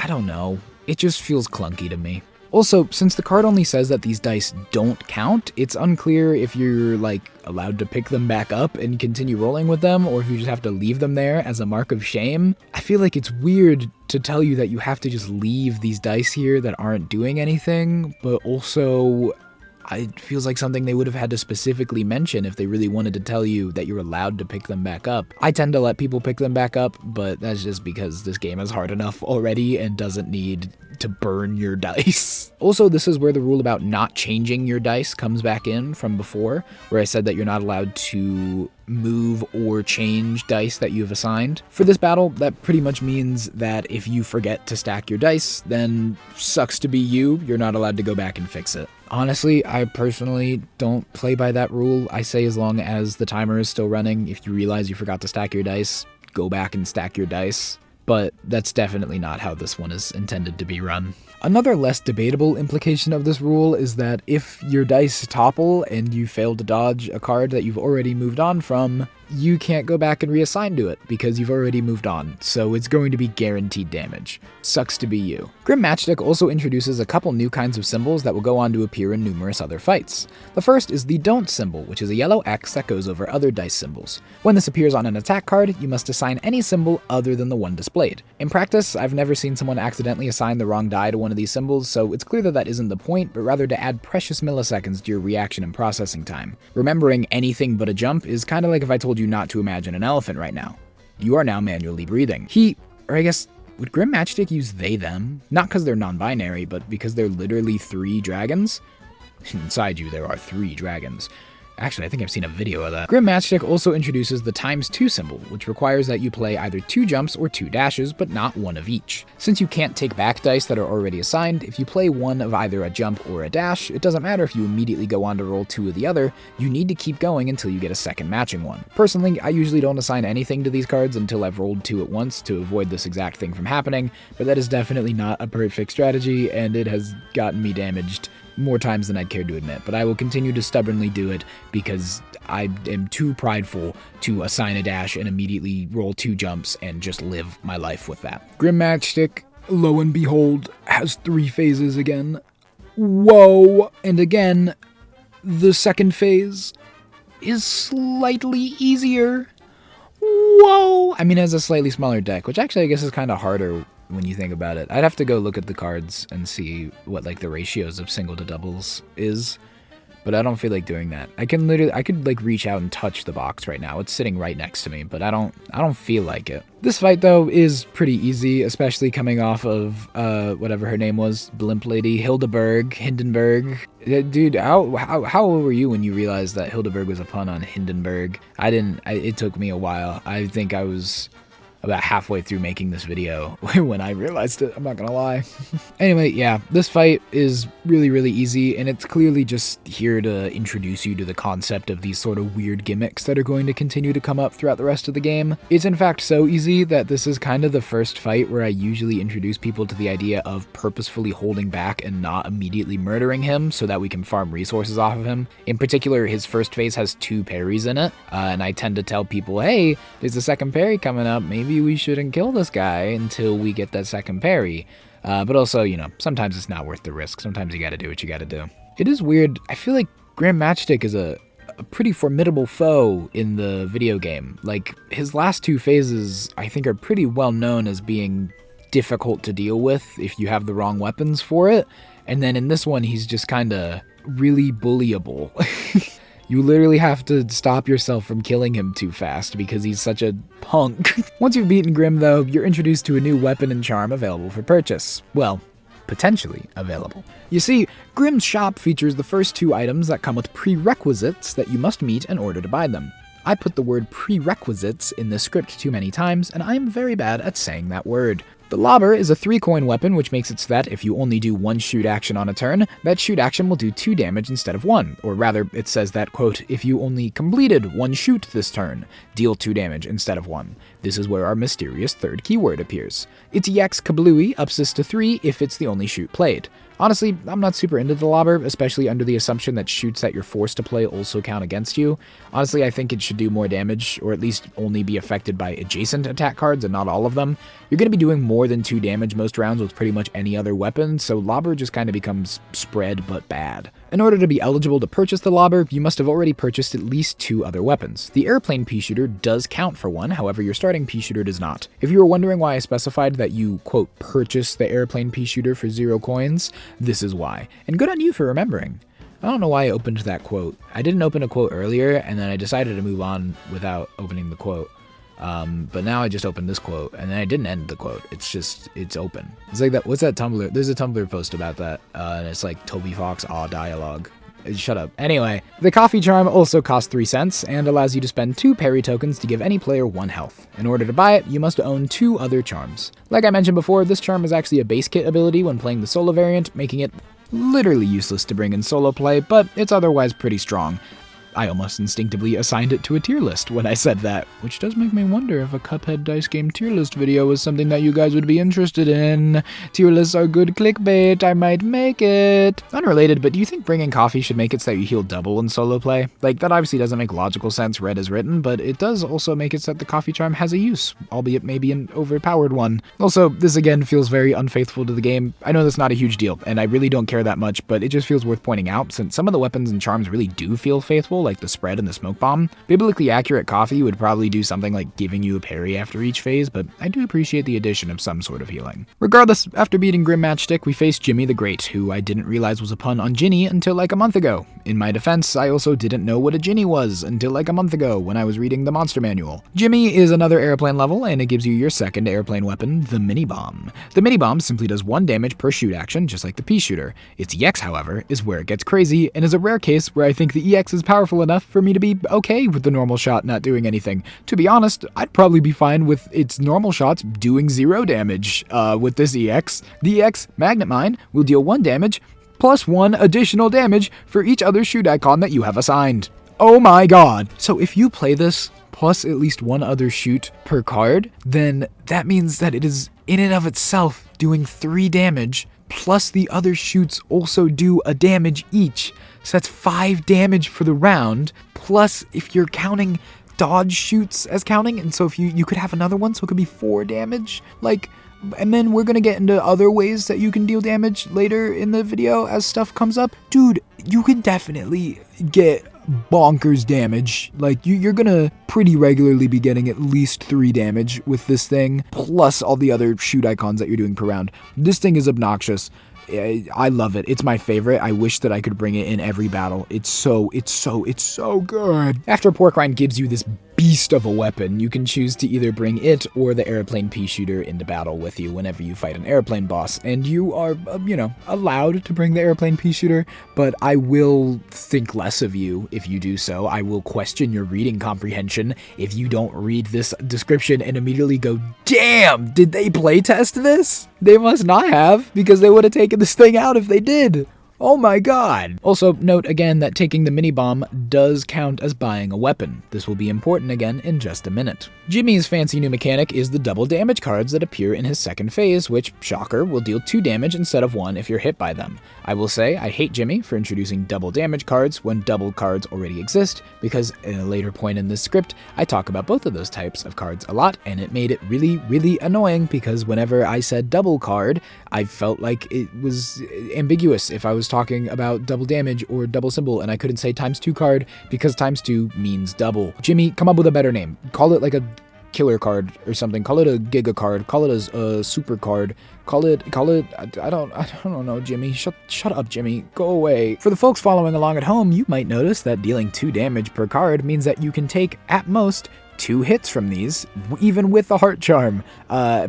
don't know. It just feels clunky to me. Also, since the card only says that these dice don't count, it's unclear if you're, allowed to pick them back up and continue rolling with them, or if you just have to leave them there as a mark of shame. I feel like it's weird to tell you that you have to just leave these dice here that aren't doing anything, but also it feels like something they would have had to specifically mention if they really wanted to tell you that you're allowed to pick them back up. I tend to let people pick them back up, but that's just because this game is hard enough already and doesn't need to burn your dice. Also, this is where the rule about not changing your dice comes back in from before, where I said that you're not allowed to move or change dice that you've assigned. For this battle, that pretty much means that if you forget to stack your dice, then sucks to be you, you're not allowed to go back and fix it. Honestly, I personally don't play by that rule. I say as long as the timer is still running, if you realize you forgot to stack your dice, go back and stack your dice. But that's definitely not how this one is intended to be run. Another less debatable implication of this rule is that if your dice topple and you fail to dodge a card that you've already moved on from, you can't go back and reassign to it because you've already moved on, so it's going to be guaranteed damage. Sucks to be you. Grim Matchstick also introduces a couple new kinds of symbols that will go on to appear in numerous other fights. The first is the Don't symbol, which is a yellow X that goes over other dice symbols. When this appears on an attack card, you must assign any symbol other than the one displayed. In practice, I've never seen someone accidentally assign the wrong die to one of these symbols, so it's clear that that isn't the point, but rather to add precious milliseconds to your reaction and processing time. Remembering anything but a jump is kind of like if I told you not to imagine an elephant right now. You are now manually breathing. Would Grim Matchstick use they, them? Not because they're non-binary, but because they're literally 3 dragons? Inside you, there are 3 dragons. Actually, I think I've seen a video of that. Grim Matchstick also introduces the ×2 symbol, which requires that you play either 2 jumps or 2 dashes, but not one of each. Since you can't take back dice that are already assigned, if you play one of either a jump or a dash, it doesn't matter if you immediately go on to roll 2 of the other, you need to keep going until you get a second matching one. Personally, I usually don't assign anything to these cards until I've rolled 2 at once to avoid this exact thing from happening, but that is definitely not a perfect strategy, and it has gotten me damaged more times than I'd care to admit, but I will continue to stubbornly do it because I am too prideful to assign a dash and immediately roll 2 jumps and just live my life with that. Grim Matchstick, lo and behold, has 3 phases again. Whoa! And again, the second phase is slightly easier. Whoa! I mean, it has a slightly smaller deck, which actually I guess is kind of harder when you think about it. I'd have to go look at the cards and see what the ratios of single to doubles is, but I don't feel like doing that. I could reach out and touch the box right now. It's sitting right next to me, but I don't feel like it. This fight though is pretty easy, especially coming off of whatever her name was, Blimp Lady, Hindenburg. Dude, how old were you when you realized that Hildeberg was a pun on Hindenburg? It took me a while. I think I was about halfway through making this video when I realized it, I'm not gonna lie. Anyway, yeah, this fight is really, really easy, and it's clearly just here to introduce you to the concept of these sort of weird gimmicks that are going to continue to come up throughout the rest of the game. It's in fact so easy that this is kind of the first fight where I usually introduce people to the idea of purposefully holding back and not immediately murdering him so that we can farm resources off of him. In particular, his first phase has 2 parries in it, and I tend to tell people, hey, there's a second parry coming up, maybe we shouldn't kill this guy until we get that second parry. But also, sometimes it's not worth the risk. Sometimes you gotta do what you gotta do. It is weird. I feel like Graham Matchstick is a pretty formidable foe in the video game. Like, his last two phases, I think, are pretty well known as being difficult to deal with if you have the wrong weapons for it. And then in this one, he's just kinda really bullyable. You literally have to stop yourself from killing him too fast because he's such a punk. Once you've beaten Grim, though, you're introduced to a new weapon and charm available for purchase. Well, potentially available. You see, Grim's shop features the first two items that come with prerequisites that you must meet in order to buy them. I put the word prerequisites in this script too many times, and I am very bad at saying that word. The lobber is a 3-coin weapon, which makes it so that if you only do one shoot action on a turn, that shoot action will do 2 damage instead of 1. Or rather, it says that, quote, if you only completed 1 shoot this turn, deal 2 damage instead of 1. This is where our mysterious third keyword appears. Its EX Kablooey ups this to 3 if it's the only shoot played. Honestly, I'm not super into the lobber, especially under the assumption that shoots that you're forced to play also count against you. Honestly, I think it should do more damage, or at least only be affected by adjacent attack cards and not all of them. You're going to be doing more than 2 damage most rounds with pretty much any other weapon, so lobber just kind of becomes spread but bad. In order to be eligible to purchase the lobber, you must have already purchased at least 2 other weapons. The airplane pea shooter does count for one, however your starting pea shooter does not. If you were wondering why I specified that you, quote, purchase the airplane pea shooter for 0 coins, this is why. And good on you for remembering. I don't know why I opened that quote. I didn't open a quote earlier, and then I decided to move on without opening the quote. But now I just opened this quote, and then I didn't end the quote. It's open. It's like that, what's that Tumblr? There's a Tumblr post about that, and it's like Toby Fox aw dialogue. Shut up. Anyway, the coffee charm also costs 3 cents, and allows you to spend 2 parry tokens to give any player 1 health. In order to buy it, you must own 2 other charms. Like I mentioned before, this charm is actually a base kit ability when playing the solo variant, making it literally useless to bring in solo play, but it's otherwise pretty strong. I almost instinctively assigned it to a tier list when I said that, which does make me wonder if a Cuphead dice game tier list video is something that you guys would be interested in. Tier lists are good clickbait, I might make it. Unrelated, but do you think bringing coffee should make it so that you heal double in solo play? Like, that obviously doesn't make logical sense read as written, but it does also make it so that the coffee charm has a use, albeit maybe an overpowered one. Also, this again feels very unfaithful to the game. I know that's not a huge deal, and I really don't care that much, but it just feels worth pointing out, since some of the weapons and charms really do feel faithful, like the spread and the smoke bomb. Biblically accurate coffee would probably do something like giving you a parry after each phase, but I do appreciate the addition of some sort of healing. Regardless, after beating Grim Matchstick, we faced Jimmy the Great, who I didn't realize was a pun on Ginny until like a month ago. In my defense, I also didn't know what a Ginny was until like a month ago when I was reading the monster manual. Jimmy is another airplane level, and it gives you your second airplane weapon, the mini bomb. The mini bomb simply does 1 damage per shoot action, just like the pea shooter. Its EX, however, is where it gets crazy, and is a rare case where I think the EX is powerful enough for me to be okay with the normal shot not doing anything. To be honest, I'd probably be fine with its normal shots doing 0 damage with this EX. The EX, Magnet Mine, will deal 1 damage, plus 1 additional damage for each other shoot icon that you have assigned. Oh my god! So if you play this, plus at least 1 other shoot per card, then that means that it is in and of itself doing 3 damage, plus the other shoots also do a damage each. So that's 5 damage for the round, plus if you're counting dodge shoots as counting, and so if you could have another one, so it could be 4 damage, like, and then we're gonna get into other ways that you can deal damage later in the video as stuff comes up. Dude, you can definitely get bonkers damage. Like, you're gonna pretty regularly be getting at least 3 damage with this thing, plus all the other shoot icons that you're doing per round. This thing is obnoxious. I love it. It's my favorite. I wish that I could bring it in every battle. It's so good. After Porcrine gives you this beast of a weapon, you can choose to either bring it or the airplane pea shooter into battle with you whenever you fight an airplane boss, and you are, allowed to bring the airplane pea shooter, but I will think less of you if you do so. I will question your reading comprehension if you don't read this description and immediately go, damn, did they playtest this? They must not have, because they would have taken this thing out if they did. Oh my god! Also, note again that taking the mini-bomb does count as buying a weapon. This will be important again in just a minute. Jimmy's fancy new mechanic is the double damage cards that appear in his second phase, which, shocker, will deal 2 damage instead of 1 if you're hit by them. I will say I hate Jimmy for introducing double damage cards when double cards already exist, because at a later point in this script, I talk about both of those types of cards a lot, and it made it really annoying because whenever I said double card, I felt like it was ambiguous if I was talking about double damage or double symbol, and I couldn't say ×2 card because ×2 means double. Jimmy, come up with a better name. Call it like a killer card or something. Call it a giga card. Call it a super card. Call it, I don't know, Jimmy. Shut up, Jimmy. Go away. For the folks following along at home, you might notice that dealing 2 damage per card means that you can take, at most, 2 hits from these, even with the heart charm,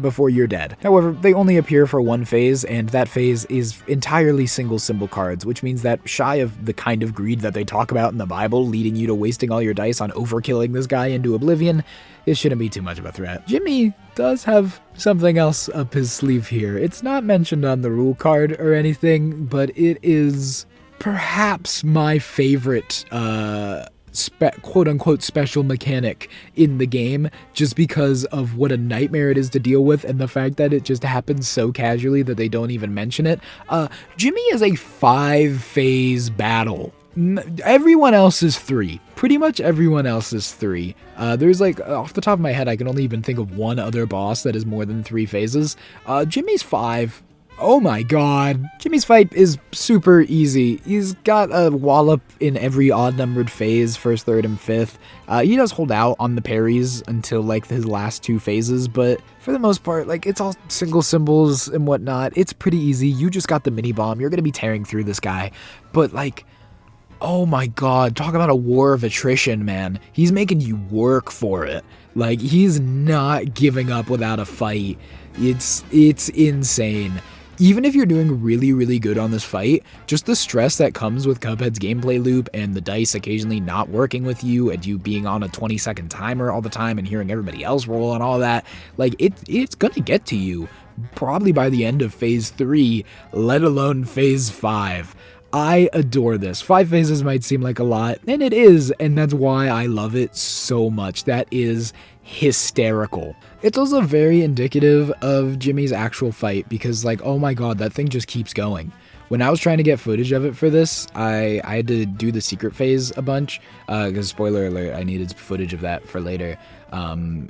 before you're dead. However, they only appear for 1 phase, and that phase is entirely single symbol cards, which means that shy of the kind of greed that they talk about in the Bible, leading you to wasting all your dice on overkilling this guy into oblivion, it shouldn't be too much of a threat. Jimmy does have something else up his sleeve here. It's not mentioned on the rule card or anything, but it is perhaps my favorite, quote-unquote special mechanic in the game, just because of what a nightmare it is to deal with and the fact that it just happens so casually that they don't even mention it. Jimmy is a 5-phase battle. Everyone else is 3. Pretty much everyone else is 3. There's like, off the top of my head, I can only even think of one other boss that is more than 3 phases. Jimmy's 5. Oh my god. Jimmy's fight is super easy. He's got a wallop in every odd-numbered phase, 1st, 3rd, and 5th. He does hold out on the parries until, like, his last 2 phases, but for the most part, like, it's all single symbols and whatnot. It's pretty easy. You just got the mini-bomb. You're gonna be tearing through this guy. But, like, oh my god, talk about a war of attrition, man. He's making you work for it. Like, he's not giving up without a fight. It's insane. Even if you're doing really, really good on this fight, just the stress that comes with Cuphead's gameplay loop and the dice occasionally not working with you and you being on a 20-second timer all the time and hearing everybody else roll and all that, like, it's gonna get to you probably by the end of phase 3, let alone phase 5. I adore this. 5 phases might seem like a lot, and it is, and that's why I love it so much. That is hysterical. It's also very indicative of Jimmy's actual fight because, like, oh my god, that thing just keeps going. When I was trying to get footage of it for this, I had to do the secret phase a bunch, because spoiler alert, I needed footage of that for later.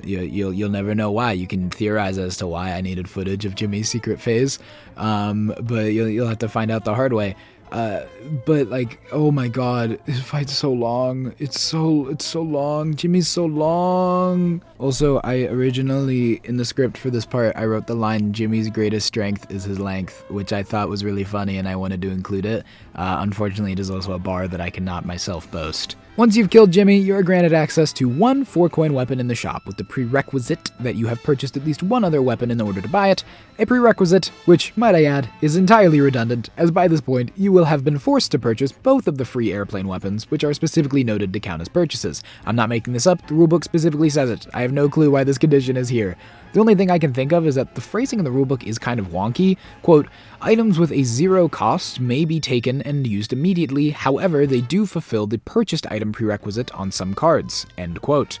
You'll never know why. You can theorize as to why I needed footage of Jimmy's secret phase, but you'll have to find out the hard way. But like, oh my god, this fight's so long. It's so long. Jimmy's so long. Also, I originally, in the script for this part, I wrote the line, Jimmy's greatest strength is his length, which I thought was really funny and I wanted to include it. Unfortunately, it is also a bar that I cannot myself boast. Once you've killed Jimmy, you are granted access to 1 4-coin weapon in the shop, with the prerequisite that you have purchased at least 1 other weapon in order to buy it. A prerequisite, which, might I add, is entirely redundant, as by this point, you will have been forced to purchase both of the free airplane weapons, which are specifically noted to count as purchases. I'm not making this up, the rulebook specifically says it. I have no clue why this condition is here. The only thing I can think of is that the phrasing in the rulebook is kind of wonky. Quote, items with a 0 cost may be taken and used immediately, however, they do fulfill the purchased item prerequisite on some cards, end quote.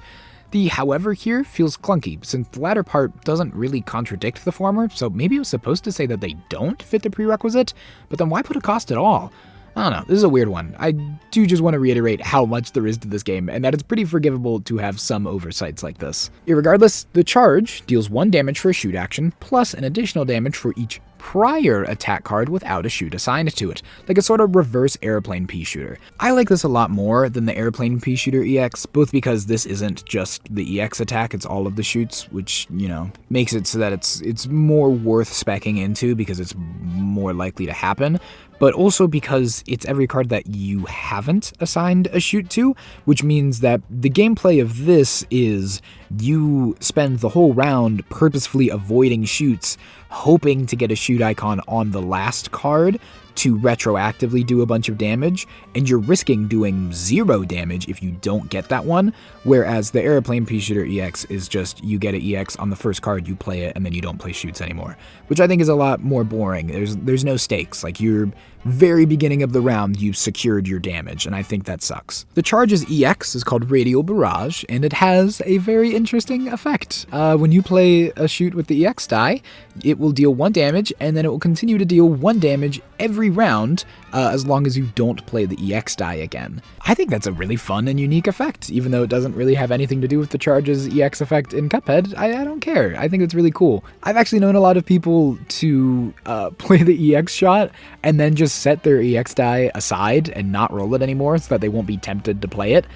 The however here feels clunky, since the latter part doesn't really contradict the former, so maybe it was supposed to say that they don't fit the prerequisite, but then why put a cost at all? I don't know, this is a weird one. I do just want to reiterate how much there is to this game, and that it's pretty forgivable to have some oversights like this. Irregardless, the charge deals 1 damage for a shoot action, plus an additional damage for each prior attack card without a shoot assigned to it, like a sort of reverse airplane pea shooter. I like this a lot more than the airplane pea shooter EX, both because this isn't just the EX attack, it's all of the shoots, which, you know, makes it so that it's more worth speccing into because it's more likely to happen, but also because it's every card that you haven't assigned a shoot to, which means that the gameplay of this is you spend the whole round purposefully avoiding shoots, hoping to get a shoot icon on the last card to retroactively do a bunch of damage, and you're risking doing 0 damage if you don't get that one, whereas the airplane pea shooter EX is just you get an EX on the first card, you play it, and then you don't play shoots anymore, which I think is a lot more boring. There's no stakes. Like, you're very beginning of the round, you secured your damage, and I think that sucks. The charge's EX is called Radial Barrage, and it has a very interesting effect. When you play a shoot with the EX die, it will deal 1 damage, and then it will continue to deal 1 damage every round as long as you don't play the EX die again. I think that's a really fun and unique effect, even though it doesn't really have anything to do with the charge's EX effect in Cuphead. I don't care. I think it's really cool. I've actually known a lot of people to play the EX shot and then just set their EX die aside and not roll it anymore so that they won't be tempted to play it.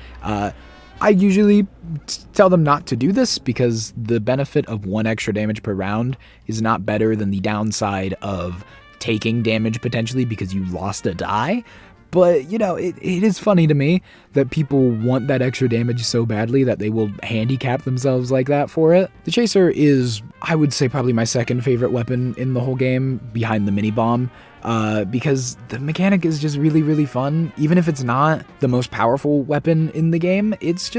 I usually tell them not to do this because the benefit of 1 extra damage per round is not better than the downside of taking damage potentially because you lost a die. But, you know, it is funny to me that people want that extra damage so badly that they will handicap themselves like that for it. The Chaser is, I would say, probably my second favorite weapon in the whole game, behind the mini bomb, because the mechanic is just really, really fun. Even if it's not the most powerful weapon in the game, it's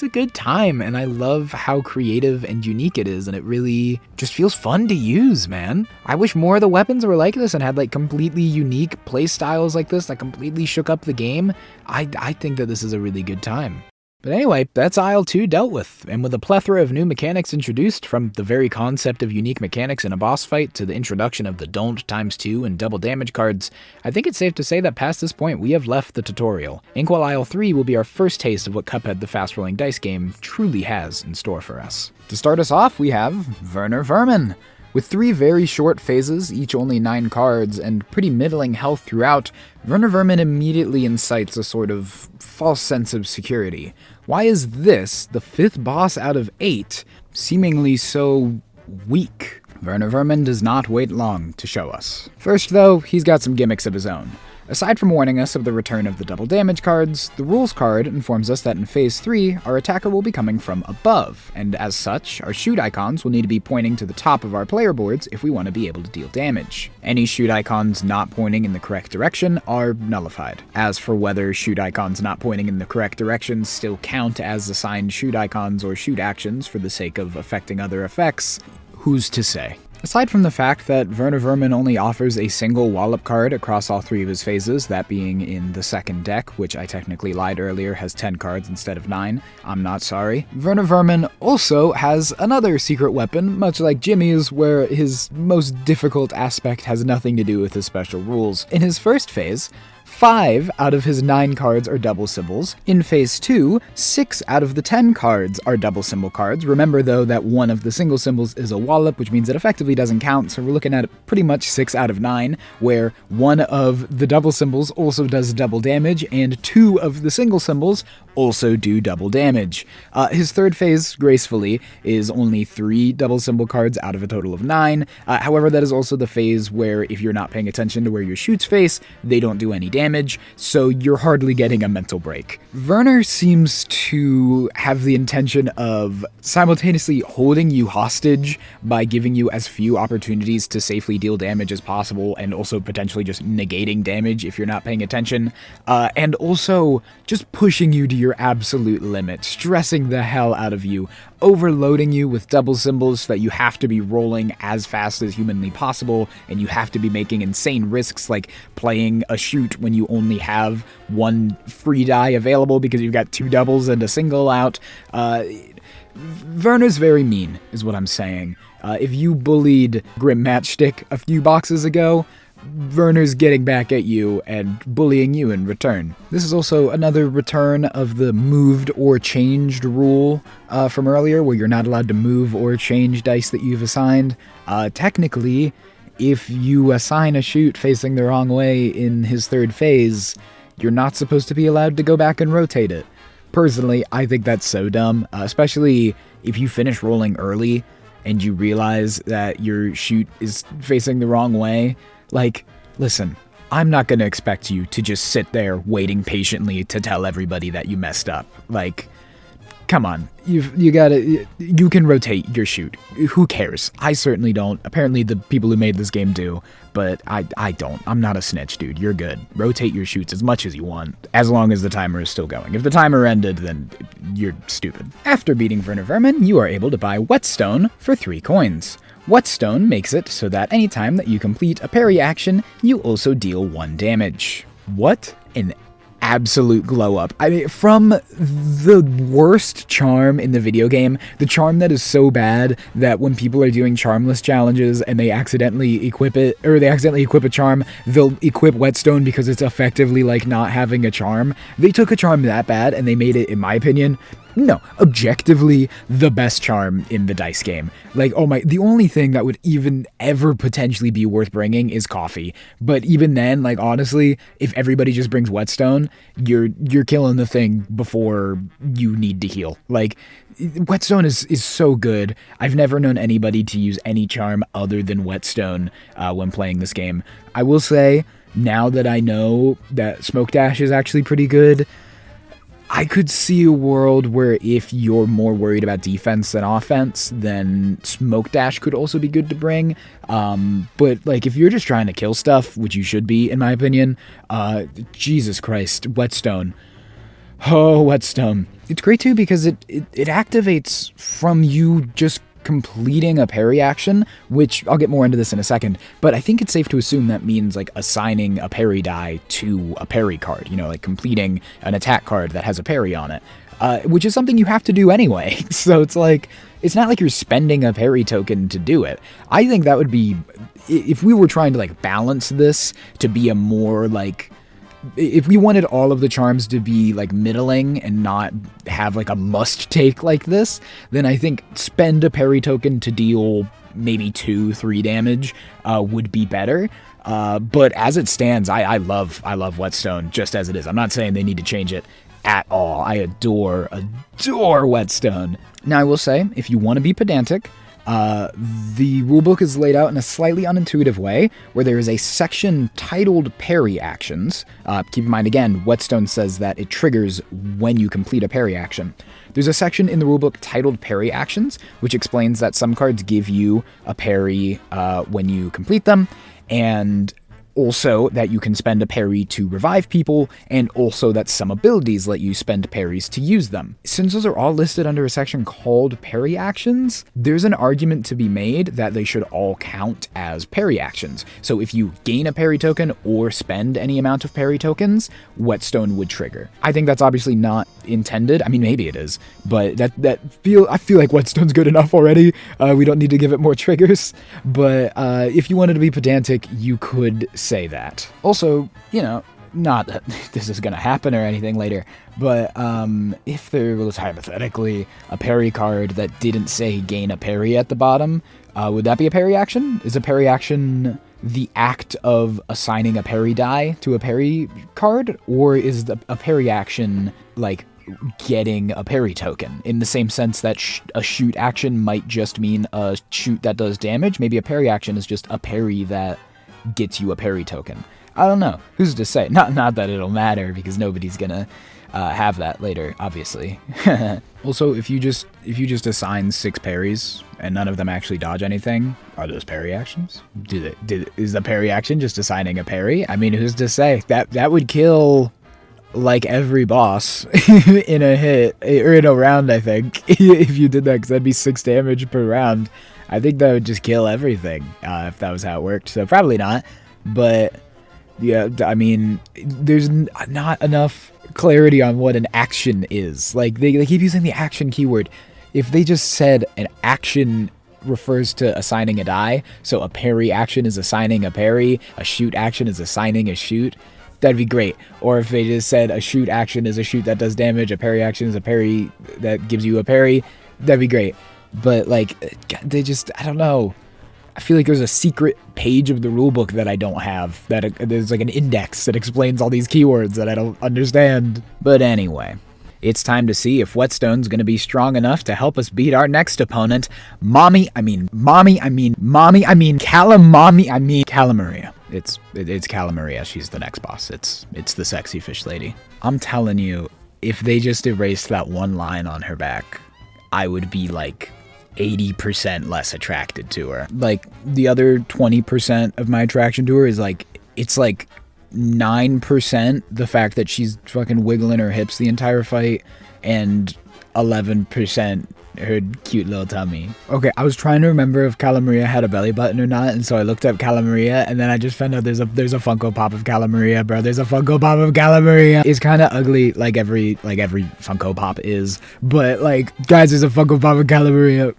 a good time, and I love how creative and unique it is, and it really just feels fun to use, man. I wish more of the weapons were like this and had like completely unique play styles like this that completely shook up the game. I think that this is a really good time. But anyway, that's Aisle 2 dealt with, and with a plethora of new mechanics introduced, from the very concept of unique mechanics in a boss fight to the introduction of the Don't ×2 and double damage cards, I think it's safe to say that past this point we have left the tutorial. Inkwell Aisle 3 will be our first taste of what Cuphead the fast-rolling dice game truly has in store for us. To start us off, we have Werner Vermin. With 3 very short phases, each only 9 cards, and pretty middling health throughout, Werner Vermin immediately incites a sort of false sense of security. Why is this, the 5th boss out of 8, seemingly so weak? Werner Vermin does not wait long to show us. First, though, he's got some gimmicks of his own. Aside from warning us of the return of the double damage cards, the rules card informs us that in Phase 3, our attacker will be coming from above, and as such, our shoot icons will need to be pointing to the top of our player boards if we want to be able to deal damage. Any shoot icons not pointing in the correct direction are nullified. As for whether shoot icons not pointing in the correct direction still count as assigned shoot icons or shoot actions for the sake of affecting other effects, who's to say? Aside from the fact that Werner Vermin only offers a single wallop card across all 3 of his phases, that being in the second deck, which I technically lied earlier has 10 cards instead of 9, I'm not sorry. Werner Vermin also has another secret weapon, much like Jimmy's, where his most difficult aspect has nothing to do with his special rules. In his first phase, 5 out of his 9 cards are double symbols. In Phase 2, 6 out of the 10 cards are double symbol cards. Remember, though, that one of the single symbols is a wallop, which means it effectively doesn't count, so we're looking at pretty much 6 out of 9, where one of the double symbols also does double damage, and 2 of the single symbols also do double damage. His third phase, gracefully, is only 3 double symbol cards out of a total of 9. However, that is also the phase where, if you're not paying attention to where your shoots face, they don't do any damage, so you're hardly getting a mental break. Werner seems to have the intention of simultaneously holding you hostage by giving you as few opportunities to safely deal damage as possible, and also potentially just negating damage if you're not paying attention, and also just pushing you to your absolute limit, stressing the hell out of you, overloading you with double symbols so that you have to be rolling as fast as humanly possible, and you have to be making insane risks like playing a shoot when you only have 1 free die available because you've got 2 doubles and a single out. Werner's very mean, is what I'm saying. If you bullied Grim Matchstick a few boxes ago, Werner's getting back at you and bullying you in return. This is also another return of the moved or changed rule from earlier, where you're not allowed to move or change dice that you've assigned. Technically, if you assign a shoot facing the wrong way in his third phase, you're not supposed to be allowed to go back and rotate it. Personally, I think that's so dumb, especially if you finish rolling early and you realize that your shoot is facing the wrong way. Like, listen, I'm not going to expect you to just sit there waiting patiently to tell everybody that you messed up. Like, come on, you can rotate your shoot. Who cares? I certainly don't. Apparently the people who made this game do, but I don't. I'm not a snitch, dude. You're good. Rotate your shoots as much as you want, as long as the timer is still going. If the timer ended, then you're stupid. After beating Werner Vermin, you are able to buy Whetstone for 3 coins. Whetstone makes it so that anytime that you complete a parry action, you also deal 1 damage. What an absolute glow up. I mean, from the worst charm in the video game, the charm that is so bad that when people are doing charmless challenges and they accidentally equip it, or they accidentally equip a charm, they'll equip Whetstone because it's effectively like not having a charm. They took a charm that bad and they made it, in my opinion, no, objectively the best charm in the dice game. Like, oh my, the only thing that would even ever potentially be worth bringing is coffee. But even then, like, honestly, if everybody just brings Whetstone, you're killing the thing before you need to heal. Like, Whetstone is so good. I've never known anybody to use any charm other than Whetstone when playing this game. I will say, now that I know that Smoke Dash is actually pretty good, I could see a world where if you're more worried about defense than offense, then Smoke Dash could also be good to bring. But like if you're just trying to kill stuff, which you should be, in my opinion, Jesus Christ, Whetstone. Oh, Whetstone. It's great too because it activates from you just completing a parry action, which I'll get more into this in a second, but I think it's safe to assume that means like assigning a parry die to a parry card, you know, like completing an attack card that has a parry on it, which is something you have to do anyway. So it's like, it's not like you're spending a parry token to do it. I think that would be, if we were trying to like balance this to be a more like, if we wanted all of the charms to be like middling and not have like a must take like this, then I think spend a parry token to deal maybe 2-3 damage would be better. But as it stands, I love Whetstone just as it is. I'm not saying they need to change it at all. I adore Whetstone. Now I will say, if you want to be pedantic, the rulebook is laid out in a slightly unintuitive way, where there is a section titled Parry Actions. Keep in mind, again, Whetstone says that it triggers when you complete a parry action. There's a section in the rulebook titled Parry Actions, which explains that some cards give you a parry when you complete them, and also that you can spend a parry to revive people, and also that some abilities let you spend parries to use them. Since those are all listed under a section called Parry Actions, there's an argument to be made that they should all count as parry actions. So if you gain a parry token or spend any amount of parry tokens, Whetstone would trigger. I think that's obviously not intended. I mean, maybe it is, but I feel like Whetstone's good enough already. We don't need to give it more triggers, but if you wanted to be pedantic, you could say that. Also, you know, not that this is going to happen or anything later, but if there was hypothetically a parry card that didn't say gain a parry at the bottom, would that be a parry action? Is a parry action the act of assigning a parry die to a parry card, or is a parry action like getting a parry token, in the same sense that a shoot action might just mean a shoot that does damage? Maybe a parry action is just a parry that gets you a parry token. I don't know. Who's to say? Not that it'll matter, because nobody's gonna have that later, obviously. Also, if you just assign 6 parries and none of them actually dodge anything, are those parry actions? Is the parry action just assigning a parry? I mean, who's to say? That would kill like every boss in a hit, or in a round, I think, if you did that, because that'd be 6 damage per round. I think that would just kill everything if that was how it worked. So probably not. But yeah, I mean, there's not enough clarity on what an action is. Like they keep using the action keyword. If they just said an action refers to assigning a die, so a parry action is assigning a parry, a shoot action is assigning a shoot, that'd be great. Or if they just said a shoot action is a shoot that does damage, a parry action is a parry that gives you a parry, that'd be great. But like, they just, I don't know. I feel like there's a secret page of the rulebook that I don't have, that there's like an index that explains all these keywords that I don't understand. But anyway, it's time to see if Whetstone's gonna be strong enough to help us beat our next opponent, Calamaria. It's Calamaria. She's the next boss. It's the sexy fish lady. I'm telling you, if they just erased that one line on her back, I would be like 80% less attracted to her. Like, the other 20% of my attraction to her is like, it's like 9% the fact that she's fucking wiggling her hips the entire fight, and 11% her cute little tummy. Okay, I was trying to remember if Cala Maria had a belly button or not, and so I looked up Cala Maria, and then I just found out there's a Funko Pop of Cala Maria, bro. There's a Funko Pop of Cala Maria. It's kind of ugly, like every Funko Pop is, but like, guys, there's a Funko Pop of Cala Maria.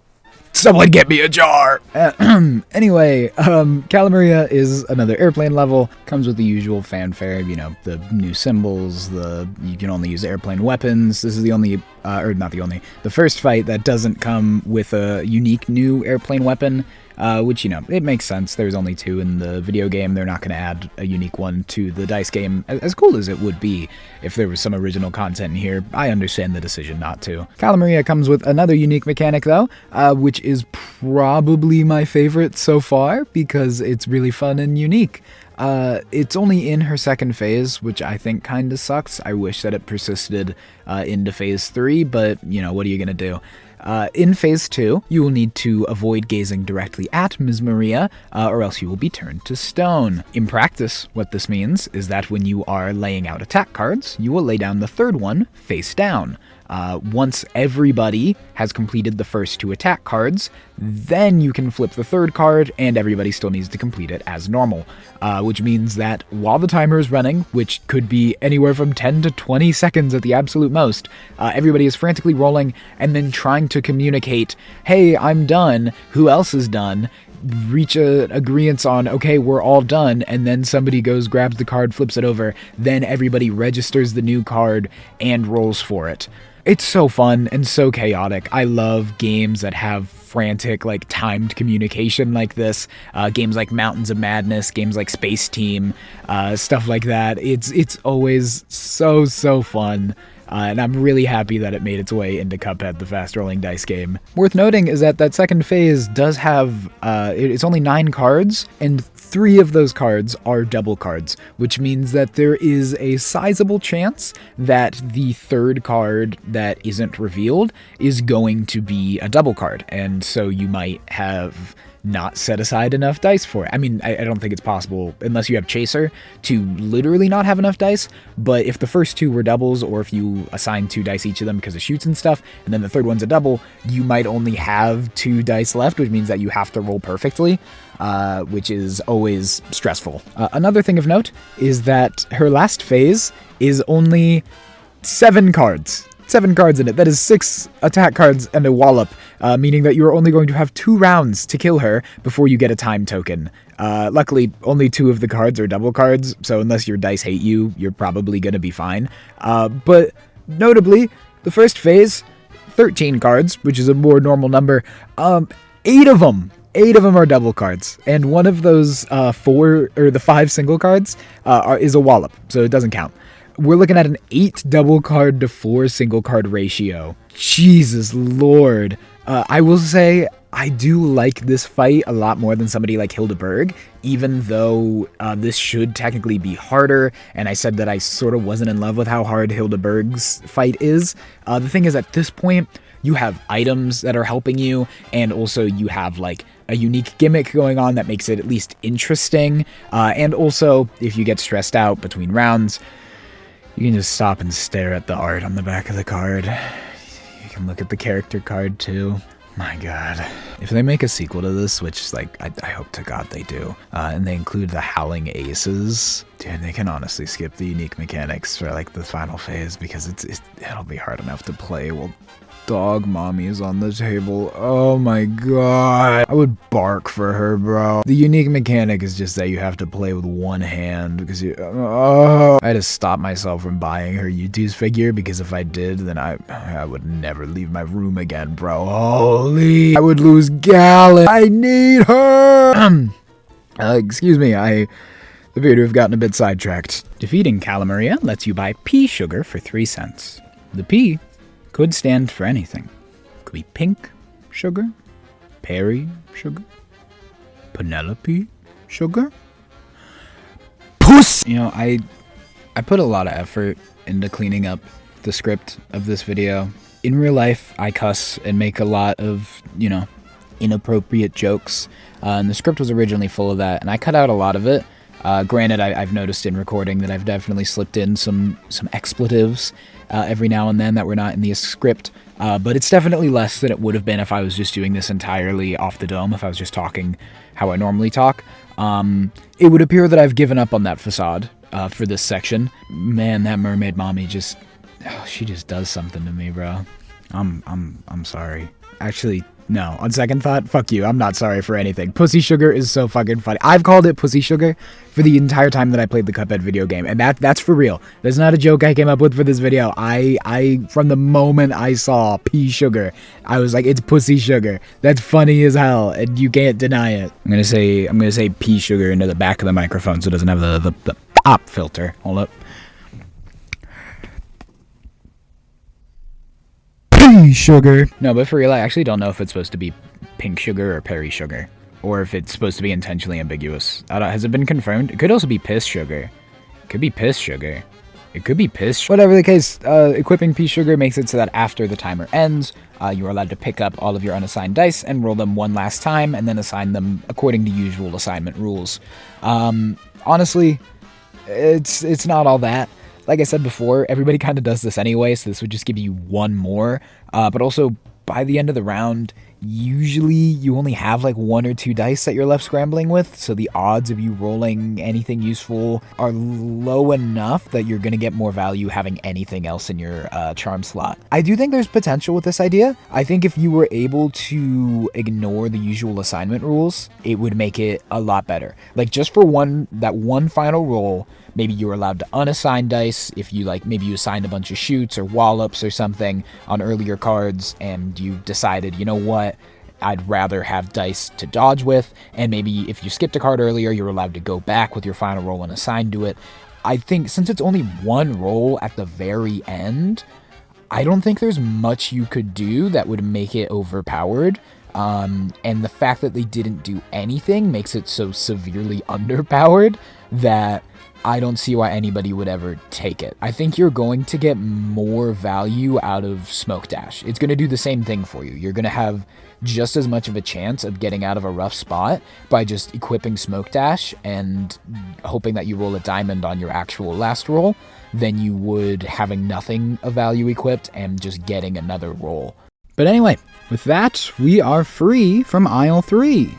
Someone get me a jar! Anyway, Cala Maria is another airplane level. Comes with the usual fanfare, you know, the new symbols, you can only use airplane weapons. This is the only, or not the only, the first fight that doesn't come with a unique new airplane weapon, which, you know, it makes sense. There's only 2 in the video game. They're not going to add a unique one to the dice game. As cool as it would be if there was some original content in here, I understand the decision not to. Cala Maria comes with another unique mechanic, though, which is probably my favorite so far because it's really fun and unique. It's only in her second phase, which I think kinda sucks. I wish that it persisted into phase 3, but, you know, what are you gonna do? In phase 2, you will need to avoid gazing directly at Ms. Maria, or else you will be turned to stone. In practice, what this means is that when you are laying out attack cards, you will lay down the third one face down. Once everybody has completed the first 2 attack cards, then you can flip the third card, and everybody still needs to complete it as normal. Which means that while the timer is running, which could be anywhere from 10 to 20 seconds at the absolute most, everybody is frantically rolling and then trying to communicate, hey, I'm done, who else is done? Reach an agreement on, okay, we're all done, and then somebody goes, grabs the card, flips it over, then everybody registers the new card and rolls for it. It's so fun and so chaotic. I love games that have frantic, like, timed communication like this. Games like Mountains of Madness, games like Space Team, stuff like that. It's always so fun. And I'm really happy that it made its way into Cuphead, the fast-rolling dice game. Worth noting is that second phase does have, it's only 9 cards, and 3 of those cards are double cards, which means that there is a sizable chance that the third card that isn't revealed is going to be a double card, and so you might have not set aside enough dice for it. I mean, I don't think it's possible, unless you have Chaser, to literally not have enough dice, but if the first 2 were doubles, or if you assign 2 dice each of them because of shoots and stuff, and then the third one's a double, you might only have 2 dice left, which means that you have to roll perfectly, which is always stressful. Another thing of note is that her last phase is only 7 cards. 7 cards in it. That is 6 attack cards and a wallop, meaning that you are only going to have 2 rounds to kill her before you get a time token. Luckily, only 2 of the cards are double cards, so unless your dice hate you, you're probably going to be fine. But notably, the first phase, 13 cards, which is a more normal number, 8 of them are double cards, and one of those 5 single cards is a wallop, so it doesn't count. We're looking at an 8 double card to 4 single card ratio. Jesus Lord. I will say I do like this fight a lot more than somebody like Hildeberg, even though this should technically be harder, and I said that I sort of wasn't in love with how hard Hildeberg's fight is. The thing is, at this point, you have items that are helping you, and also you have like a unique gimmick going on that makes it at least interesting, and also if you get stressed out between rounds, you can just stop and stare at the art on the back of the card. You can look at the character card too. My god. If they make a sequel to this, which, like, I hope to god they do, and they include the Howling Aces, dude, they can honestly skip the unique mechanics for, like, the final phase, because it'll be hard enough to play while dog mommy is on the table. Oh my god. I would bark for her, bro. The unique mechanic is just that you have to play with one hand because I had to stop myself from buying her U2's figure, because if I did, then I would never leave my room again, bro. Holy. I would lose Gallon. I need her. Excuse me, the appear to have gotten a bit sidetracked. Defeating Cala Maria lets you buy pea sugar for 3 cents. The P could stand for anything. Could be pink sugar, Perry sugar, Penelope sugar, puss! You know, I put a lot of effort into cleaning up the script of this video. In real life, I cuss and make a lot of, you know, inappropriate jokes, and the script was originally full of that, and I cut out a lot of it. Granted, I've noticed in recording that I've definitely slipped in some expletives every now and then that were not in the script. but it's definitely less than it would have been if I was just doing this entirely off the dome, if I was just talking how I normally talk. It would appear that I've given up on that facade for this section. Man, that mermaid mommy just... she just does something to me, bro. I'm sorry. Actually, no. On second thought, fuck you. I'm not sorry for anything. Pussy Sugar is so fucking funny. I've called it Pussy Sugar for the entire time that I played the Cuphead video game, and that's for real. That's not a joke I came up with for this video. I from the moment I saw Pea Sugar, I was like, it's Pussy Sugar. That's funny as hell, and you can't deny it. I'm gonna say Pea Sugar into the back of the microphone so it doesn't have the pop filter. Hold up. Sugar. No, but for real, I actually don't know if it's supposed to be pink sugar or Perry sugar, or if it's supposed to be intentionally ambiguous. Has it been confirmed? It could also be piss sugar. It could be piss sugar. It could be piss. Whatever the case, equipping pea sugar makes it so that after the timer ends, you are allowed to pick up all of your unassigned dice and roll them one last time, and then assign them according to usual assignment rules. Honestly, it's not all that. Like I said before, everybody kind of does this anyway, so this would just give you one more. But also, by the end of the round, usually you only have like 1 or 2 dice that you're left scrambling with, so the odds of you rolling anything useful are low enough that you're going to get more value having anything else in your charm slot. I do think there's potential with this idea. I think if you were able to ignore the usual assignment rules, it would make it a lot better. Like, just for that one final roll, maybe you were allowed to unassign dice if you maybe you assigned a bunch of shoots or wallops or something on earlier cards, and you decided, you know what, I'd rather have dice to dodge with, and maybe if you skipped a card earlier, you're allowed to go back with your final roll and assign to it. I think since it's only one roll at the very end, I don't think there's much you could do that would make it overpowered. And the fact that they didn't do anything makes it so severely underpowered that I don't see why anybody would ever take it. I think you're going to get more value out of Smoke Dash. It's going to do the same thing for you. You're going to have just as much of a chance of getting out of a rough spot by just equipping Smoke Dash and hoping that you roll a diamond on your actual last roll than you would having nothing of value equipped and just getting another roll. But anyway, with that, we are free from Aisle 3.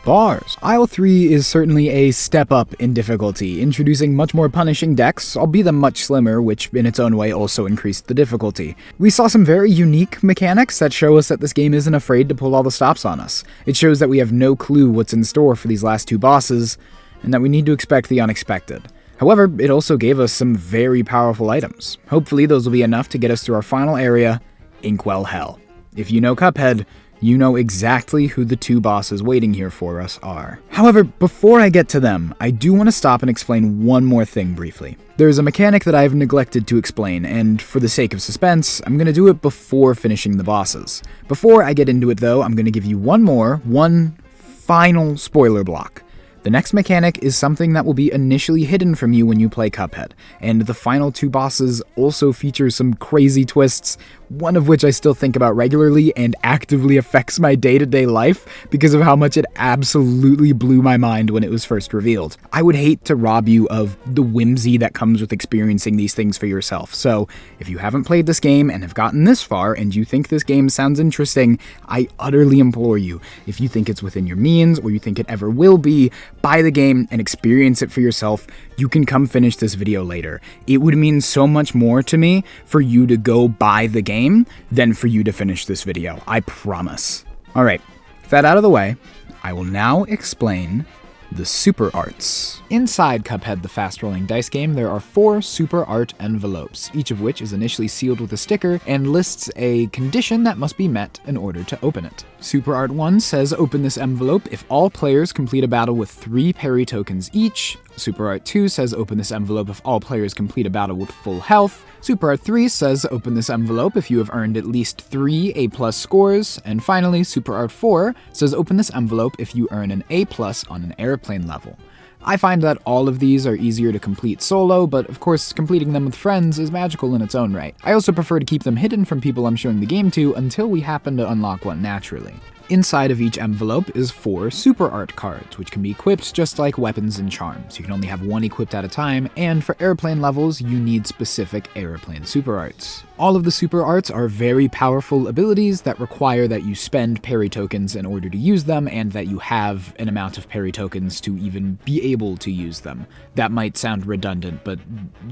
Bars. Aisle 3 is certainly a step up in difficulty, introducing much more punishing decks, albeit them much slimmer, which in its own way also increased the difficulty. We saw some very unique mechanics that show us that this game isn't afraid to pull all the stops on us. It shows that we have no clue what's in store for these last 2 bosses, and that we need to expect the unexpected. However, it also gave us some very powerful items. Hopefully those will be enough to get us through our final area, Inkwell Hell. If you know Cuphead, you know exactly who the 2 bosses waiting here for us are. However, before I get to them, I do want to stop and explain one more thing briefly. There's a mechanic that I've neglected to explain, and for the sake of suspense, I'm going to do it before finishing the bosses. Before I get into it though, I'm going to give you one final spoiler block. The next mechanic is something that will be initially hidden from you when you play Cuphead, and the final 2 bosses also feature some crazy twists, one of which I still think about regularly and actively affects my day-to-day life because of how much it absolutely blew my mind when it was first revealed. I would hate to rob you of the whimsy that comes with experiencing these things for yourself, so if you haven't played this game and have gotten this far and you think this game sounds interesting, I utterly implore you, if you think it's within your means or you think it ever will be, buy the game and experience it for yourself. You can come finish this video later. It would mean so much more to me for you to go buy the game than for you to finish this video. I promise. Alright, with that out of the way, I will now explain the Super Arts. Inside Cuphead the fast-rolling dice game, there are 4 Super Art envelopes, each of which is initially sealed with a sticker and lists a condition that must be met in order to open it. Super Art 1 says open this envelope if all players complete a battle with 3 parry tokens each. Super Art 2 says open this envelope if all players complete a battle with full health. Super Art 3 says open this envelope if you have earned at least 3 A+ scores. And finally, Super Art 4 says open this envelope if you earn an A+ on an airplane level. I find that all of these are easier to complete solo, but of course completing them with friends is magical in its own right. I also prefer to keep them hidden from people I'm showing the game to until we happen to unlock one naturally. Inside of each envelope is 4 super art cards, which can be equipped just like weapons and charms. You can only have one equipped at a time, and for airplane levels, you need specific airplane super arts. All of the super arts are very powerful abilities that require that you spend parry tokens in order to use them, and that you have an amount of parry tokens to even be able to use them. That might sound redundant, but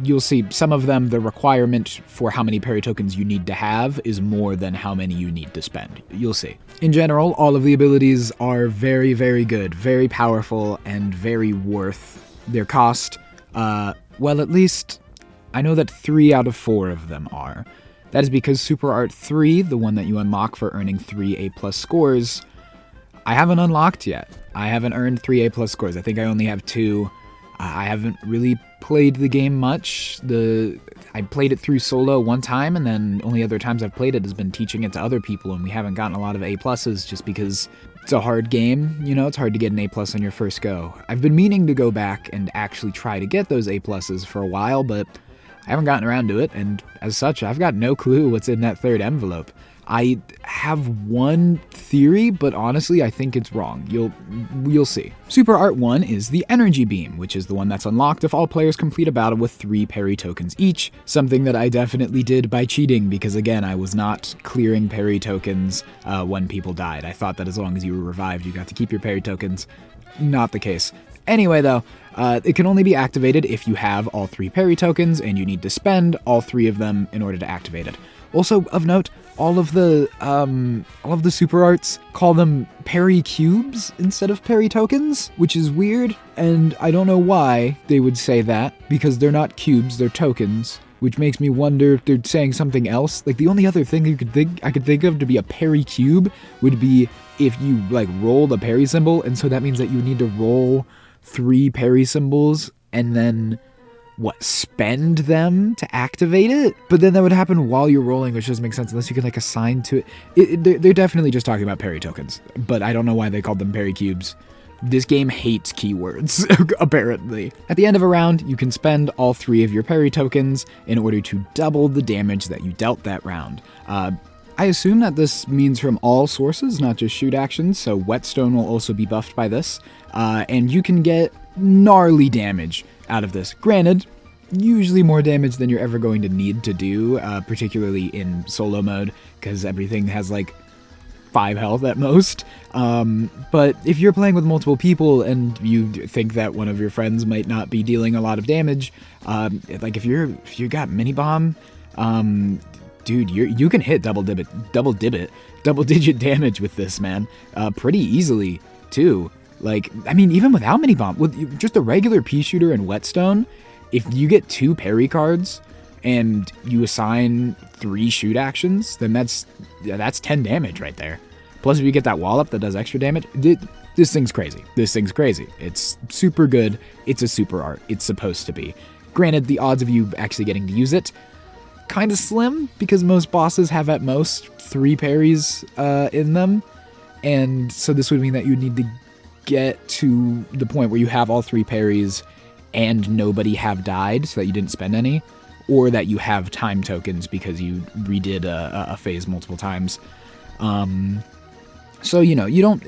you'll see some of them, the requirement for how many parry tokens you need to have is more than how many you need to spend. You'll see. In general, all of the abilities are very, very good, very powerful, and very worth their cost. Well, at least I know that 3 out of 4 of them are. That is because Super Art 3, the one that you unlock for earning 3 A+ scores, I haven't unlocked yet. I haven't earned 3 A+ scores. I think I only have 2. I haven't really played the game much. I played it through solo one time, and then only other times I've played it has been teaching it to other people, and we haven't gotten a lot of A+ just because it's a hard game. You know, it's hard to get an A+ on your first go. I've been meaning to go back and actually try to get those A+ for a while, but I haven't gotten around to it, and as such, I've got no clue what's in that third envelope. I have one theory, but honestly, I think it's wrong. You'll see. Super Art 1 is the Energy Beam, which is the one that's unlocked if all players complete a battle with 3 parry tokens each, something that I definitely did by cheating, because again, I was not clearing parry tokens when people died. I thought that as long as you were revived, you got to keep your parry tokens. Not the case. Anyway, though, it can only be activated if you have all 3 parry tokens, and you need to spend all 3 of them in order to activate it. Also, of note, all of the super arts call them parry cubes instead of parry tokens, which is weird, and I don't know why they would say that, because they're not cubes, they're tokens, which makes me wonder if they're saying something else. Like, the only other thing I could think of to be a parry cube would be if you, like, roll the parry symbol, and so that means that you need to roll 3 parry symbols, and then spend them to activate it? But then that would happen while you're rolling, which doesn't make sense unless you can, like, assign to it. They're definitely just talking about parry tokens, but I don't know why they called them parry cubes. This game hates keywords, apparently. At the end of a round, you can spend all 3 of your parry tokens in order to double the damage that you dealt that round. I assume that this means from all sources, not just shoot actions, so Whetstone will also be buffed by this, and you can get gnarly damage out of this. Granted, usually more damage than you're ever going to need to do, particularly in solo mode, because everything has like 5 health at most. But if you're playing with multiple people and you think that one of your friends might not be dealing a lot of damage, like if you got mini bomb, dude, you can hit double digit damage with this, man, pretty easily too. Like, I mean, even without mini bomb, with just a regular pea shooter and Whetstone, if you get 2 parry cards and you assign 3 shoot actions, then that's 10 damage right there. Plus, if you get that wallop that does extra damage, this thing's crazy. This thing's crazy. It's super good. It's a super art. It's supposed to be. Granted, the odds of you actually getting to use it, kind of slim, because most bosses have at most 3 parries in them, and so this would mean that you would need to get to the point where you have all 3 parries and nobody have died so that you didn't spend any, or that you have time tokens because you redid a phase multiple times. So, you know,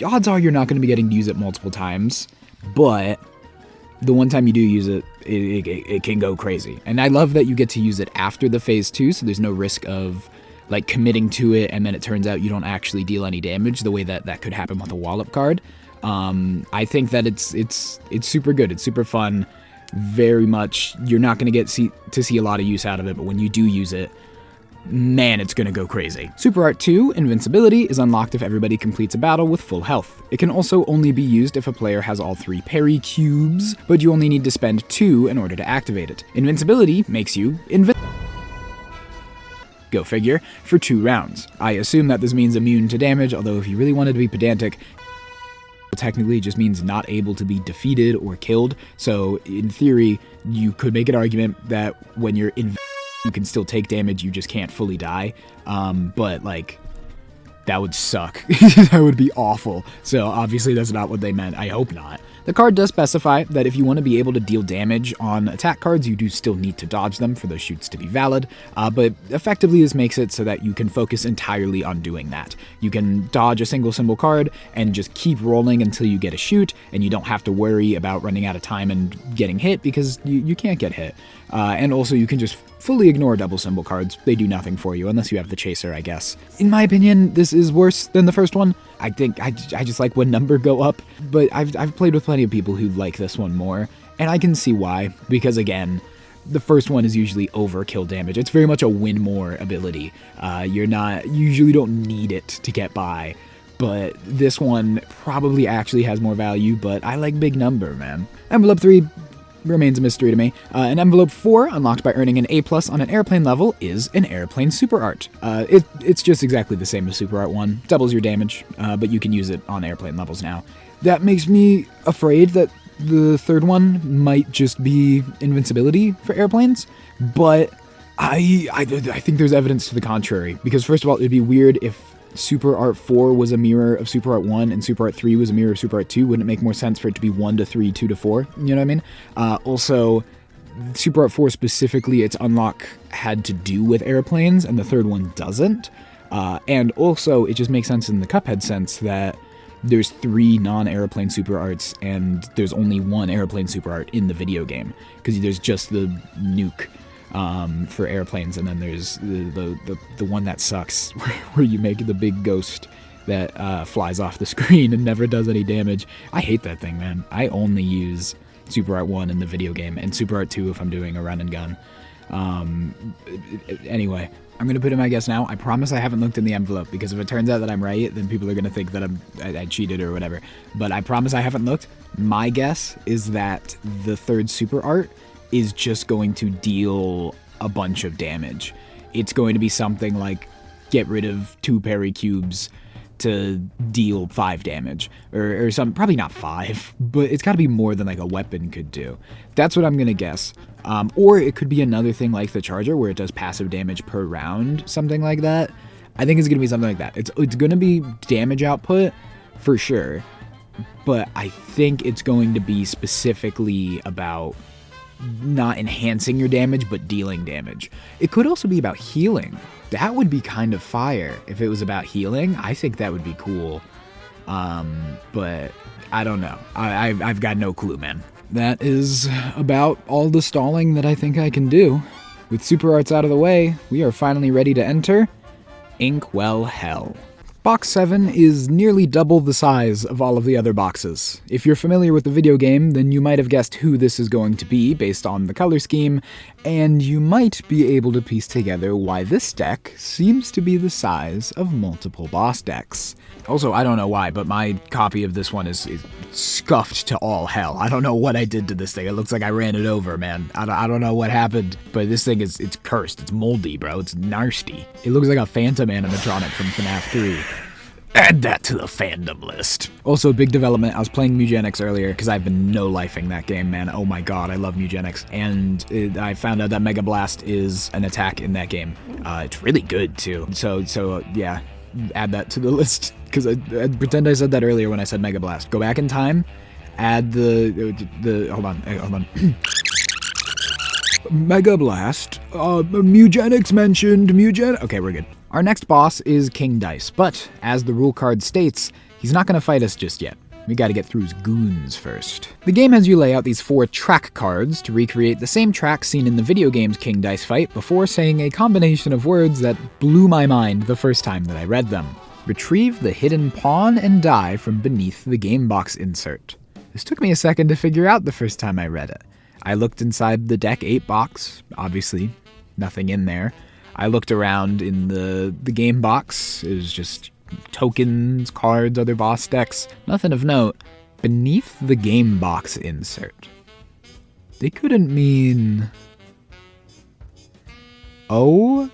odds are you're not going to be getting to use it multiple times, but the one time you do use it, it can go crazy. And I love that you get to use it after the phase 2, so there's no risk of like committing to it and then it turns out you don't actually deal any damage the way that could happen with a wallop card. I think that it's super good. It's super fun. Very much, you're not going to get to see a lot of use out of it, but when you do use it, man, it's going to go crazy. Super Art 2, Invincibility, is unlocked if everybody completes a battle with full health. It can also only be used if a player has all 3 parry cubes, but you only need to spend 2 in order to activate it. Invincibility makes you invincible. Go figure, for 2 rounds. I assume that this means immune to damage, although if you really wanted to be pedantic, it technically just means not able to be defeated or killed, so in theory, you could make an argument that when you're you can still take damage, you just can't fully die, but like, that would suck. That would be awful. So obviously that's not what they meant. I hope not. The card does specify that if you want to be able to deal damage on attack cards, you do still need to dodge them for those shoots to be valid, but effectively this makes it so that you can focus entirely on doing that. You can dodge a single symbol card and just keep rolling until you get a shoot, and you don't have to worry about running out of time and getting hit because you can't get hit. And also you can just fully ignore double symbol cards. They do nothing for you unless you have the chaser, I guess. In my opinion, this is worse than the first one. I think I just like when number go up, but I've played with plenty of people who like this one more, and I can see why, because again, the first one is usually overkill damage. It's very much a win more ability. You usually don't need it to get by, but this one probably actually has more value, but I like big number, man. Envelope 3 remains a mystery to me. And envelope 4, unlocked by earning an A+ on an airplane level, is an airplane super art. It's just exactly the same as super art 1, doubles your damage, but you can use it on airplane levels now. That makes me afraid that the third one might just be invincibility for airplanes, but I think there's evidence to the contrary, because first of all, it'd be weird if Super Art 4 was a mirror of Super Art 1 and Super Art 3 was a mirror of Super Art 2. Wouldn't it make more sense for it to be 1 to 3, 2 to 4? You know what I mean? Also, Super Art 4 specifically, its unlock had to do with airplanes, and the third one doesn't. And also, it just makes sense in the Cuphead sense that there's 3 non-airplane super arts, and there's only 1 airplane super art in the video game, because there's just the nuke for airplanes, and then there's the one that sucks, where you make the big ghost that flies off the screen and never does any damage. I hate that thing, man. I only use Super Art 1 in the video game, and Super Art 2 if I'm doing a run and gun. Anyway, I'm going to put in my guess now. I promise I haven't looked in the envelope, because if it turns out that I'm right, then people are going to think that I cheated or whatever. But I promise I haven't looked. My guess is that the third super art is just going to deal a bunch of damage. It's going to be something like get rid of 2 parry cubes to deal 5 damage, or some, probably not 5, but it's got to be more than like a weapon could do. That's what I'm gonna guess. Or it could be another thing like the charger where it does passive damage per round, something like that. I think it's gonna be something like that. It's gonna be damage output for sure, but I think it's going to be specifically about not enhancing your damage, but dealing damage. It could also be about healing. That would be kind of fire if it was about healing. I think that would be cool. But I don't know. I've got no clue, man. That is about all the stalling that I think I can do. With super arts out of the way, we are finally ready to enter Inkwell Hell. Box 7 is nearly double the size of all of the other boxes. If you're familiar with the video game, then you might have guessed who this is going to be based on the color scheme, and you might be able to piece together why this deck seems to be the size of multiple boss decks. Also, I don't know why, but my copy of this one is scuffed to all hell. I don't know what I did to this thing. It looks like I ran it over, man. I don't know what happened, but this thing it's cursed. It's moldy, bro. It's nasty. It looks like a Phantom animatronic from FNAF 3. Add that to the fandom list. Also, big development. I was playing Mugenics earlier because I've been no-lifing that game, man. Oh my god, I love Mugenics. And I found out that Mega Blast is an attack in that game. It's really good, too. So yeah, add that to the list. Because I pretend I said that earlier when I said Mega Blast. Go back in time, add the hold on. Mega Blast. Mugenics mentioned. Okay, we're good. Our next boss is King Dice, but as the rule card states, he's not going to fight us just yet. We gotta get through his goons first. The game has you lay out these 4 track cards to recreate the same track seen in the video game's King Dice fight before saying a combination of words that blew my mind the first time that I read them. Retrieve the hidden pawn and die from beneath the game box insert. This took me a second to figure out the first time I read it. I looked inside the deck 8 box, obviously, nothing in there. I looked around in the game box. It was just tokens, cards, other boss decks. Nothing of note. Beneath the game box insert. They couldn't mean... Oh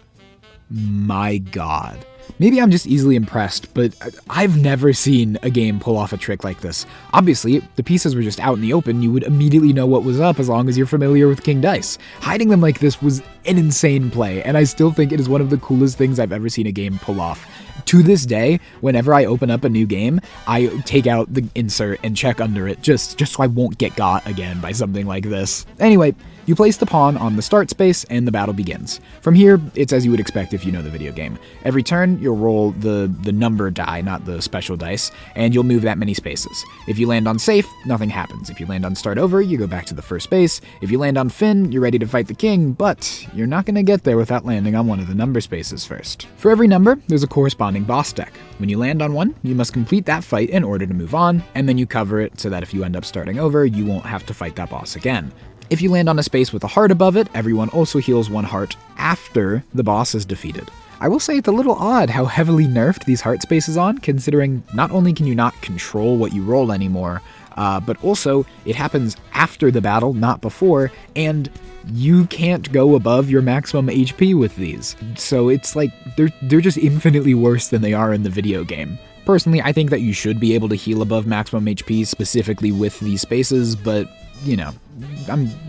my god. Maybe I'm just easily impressed, but I've never seen a game pull off a trick like this. Obviously, if the pieces were just out in the open, you would immediately know what was up as long as you're familiar with King Dice. Hiding them like this was an insane play, and I still think it is one of the coolest things I've ever seen a game pull off. To this day, whenever I open up a new game, I take out the insert and check under it just so I won't get got again by something like this. Anyway, you place the pawn on the start space and the battle begins. From here, it's as you would expect if you know the video game. Every turn, you'll roll the number die, not the special dice, and you'll move that many spaces. If you land on safe, nothing happens. If you land on start over, you go back to the first space. If you land on Finn, you're ready to fight the king, but you're not going to get there without landing on one of the number spaces first. For every number, there's a corresponding boss deck. When you land on one, you must complete that fight in order to move on, and then you cover it so that if you end up starting over, you won't have to fight that boss again. If you land on a space with a heart above it, everyone also heals 1 heart after the boss is defeated. I will say it's a little odd how heavily nerfed these heart spaces on, considering not only can you not control what you roll anymore, but also it happens after the battle, not before, and you can't go above your maximum HP with these. So it's like, they're just infinitely worse than they are in the video game. Personally, I think that you should be able to heal above maximum HP specifically with these spaces, but you know,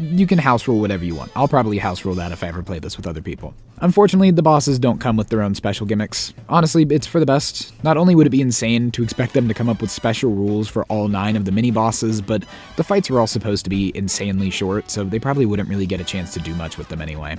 you can house rule whatever you want. I'll probably house rule that if I ever play this with other people. Unfortunately, the bosses don't come with their own special gimmicks. Honestly, it's for the best. Not only would it be insane to expect them to come up with special rules for all 9 of the mini-bosses, but the fights were all supposed to be insanely short, so they probably wouldn't really get a chance to do much with them anyway.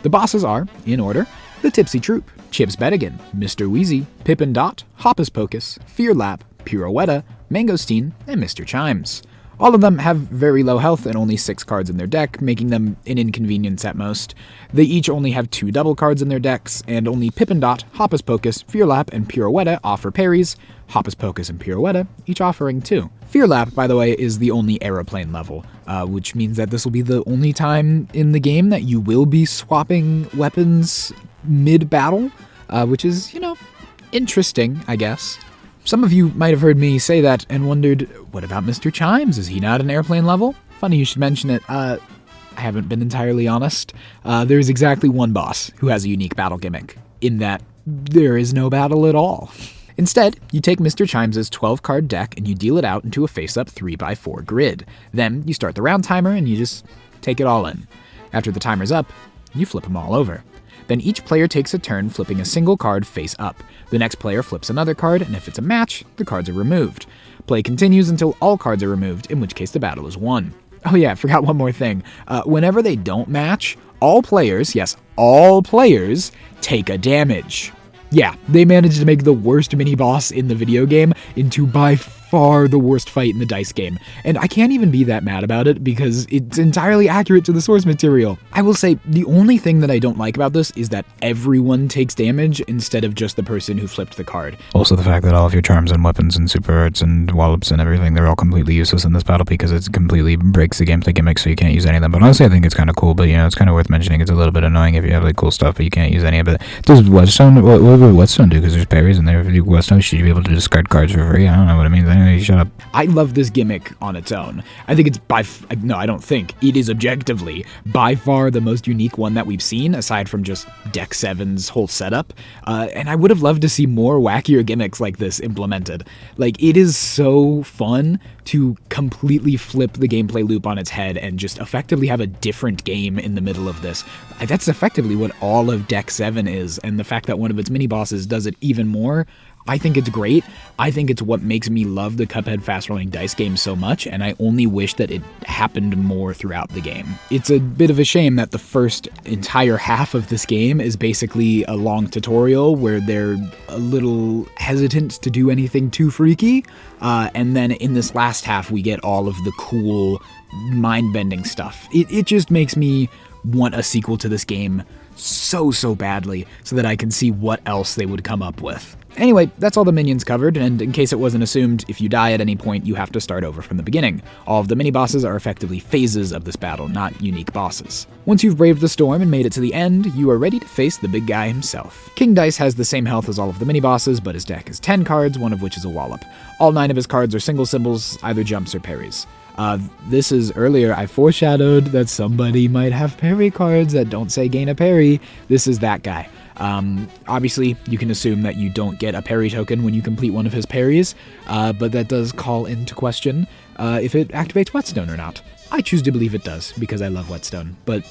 The bosses are, in order, the Tipsy Troop, Chips Bedigan, Mr. Wheezy, Pippin Dot, Hoppus Pocus, Fear Lap, Pirouetta, Mangosteen, and Mr. Chimes. All of them have very low health and only 6 cards in their deck, making them an inconvenience at most. They each only have 2 double cards in their decks, and only Pippin Dot, Hoppus Pocus, Fear Lap, and Pirouetta offer parries, Hoppus Pocus and Pirouetta each offering 2. Fear Lap, by the way, is the only aeroplane level, which means that this will be the only time in the game that you will be swapping weapons mid-battle, which is, you know, interesting, I guess. Some of you might have heard me say that and wondered, what about Mr. Chimes? Is he not an airplane level? Funny you should mention it. I haven't been entirely honest. There's exactly one boss who has a unique battle gimmick, in that there is no battle at all. Instead, you take Mr. Chimes' 12-card deck and you deal it out into a face-up 3x4 grid. Then you start the round timer and you just take it all in. After the timer's up, you flip them all over. Then each player takes a turn flipping a single card face up. The next player flips another card, and if it's a match, the cards are removed. Play continues until all cards are removed, in which case the battle is won. Oh yeah, I forgot one more thing. Whenever they don't match, all players, yes, all players, take a damage. Yeah, they managed to make the worst mini-boss in the video game into by far the worst fight in the dice game, and I can't even be that mad about it because it's entirely accurate to the source material. I will say, the only thing that I don't like about this is that everyone takes damage instead of just the person who flipped the card. Also the fact that all of your charms and weapons and super arts and wallops and everything, they're all completely useless in this battle because it completely breaks the gameplay gimmick, so you can't use any of them. But honestly, I think it's kind of cool, but you know, it's kind of worth mentioning. It's a little bit annoying if you have like cool stuff, but you can't use any of it. Does Whetstone, what would Whetstone do? Because there's parries in there. If you Whetstone, should you be able to discard cards for free? I don't know what it means. Anyway, shut up. I love this gimmick on its own. I think it's I don't think. It is objectively by far the most unique one that we've seen, aside from just Deck 7's whole setup. And I would have loved to see more wackier gimmicks like this implemented. Like, it is so fun to completely flip the gameplay loop on its head and just effectively have a different game in the middle of this. That's effectively what all of Deck 7 is, and the fact that one of its mini-bosses does it even more, I think it's great. I think it's what makes me love the Cuphead fast-rolling dice game so much, and I only wish that it happened more throughout the game. It's a bit of a shame that the first entire half of this game is basically a long tutorial where they're a little hesitant to do anything too freaky, and then in this last half we get all of the cool, mind-bending stuff. It just makes me want a sequel to this game so badly so that I can see what else they would come up with. Anyway, that's all the minions covered, and in case it wasn't assumed, if you die at any point, you have to start over from the beginning. All of the mini-bosses are effectively phases of this battle, not unique bosses. Once you've braved the storm and made it to the end, you are ready to face the big guy himself. King Dice has the same health as all of the mini-bosses, but his deck is 10 cards, one of which is a wallop. All 9 of his cards are single symbols, either jumps or parries. This is earlier, I foreshadowed that somebody might have parry cards that don't say gain a parry. This is that guy. Obviously, you can assume that you don't get a parry token when you complete one of his parries, but that does call into question if it activates Whetstone or not. I choose to believe it does, because I love Whetstone, but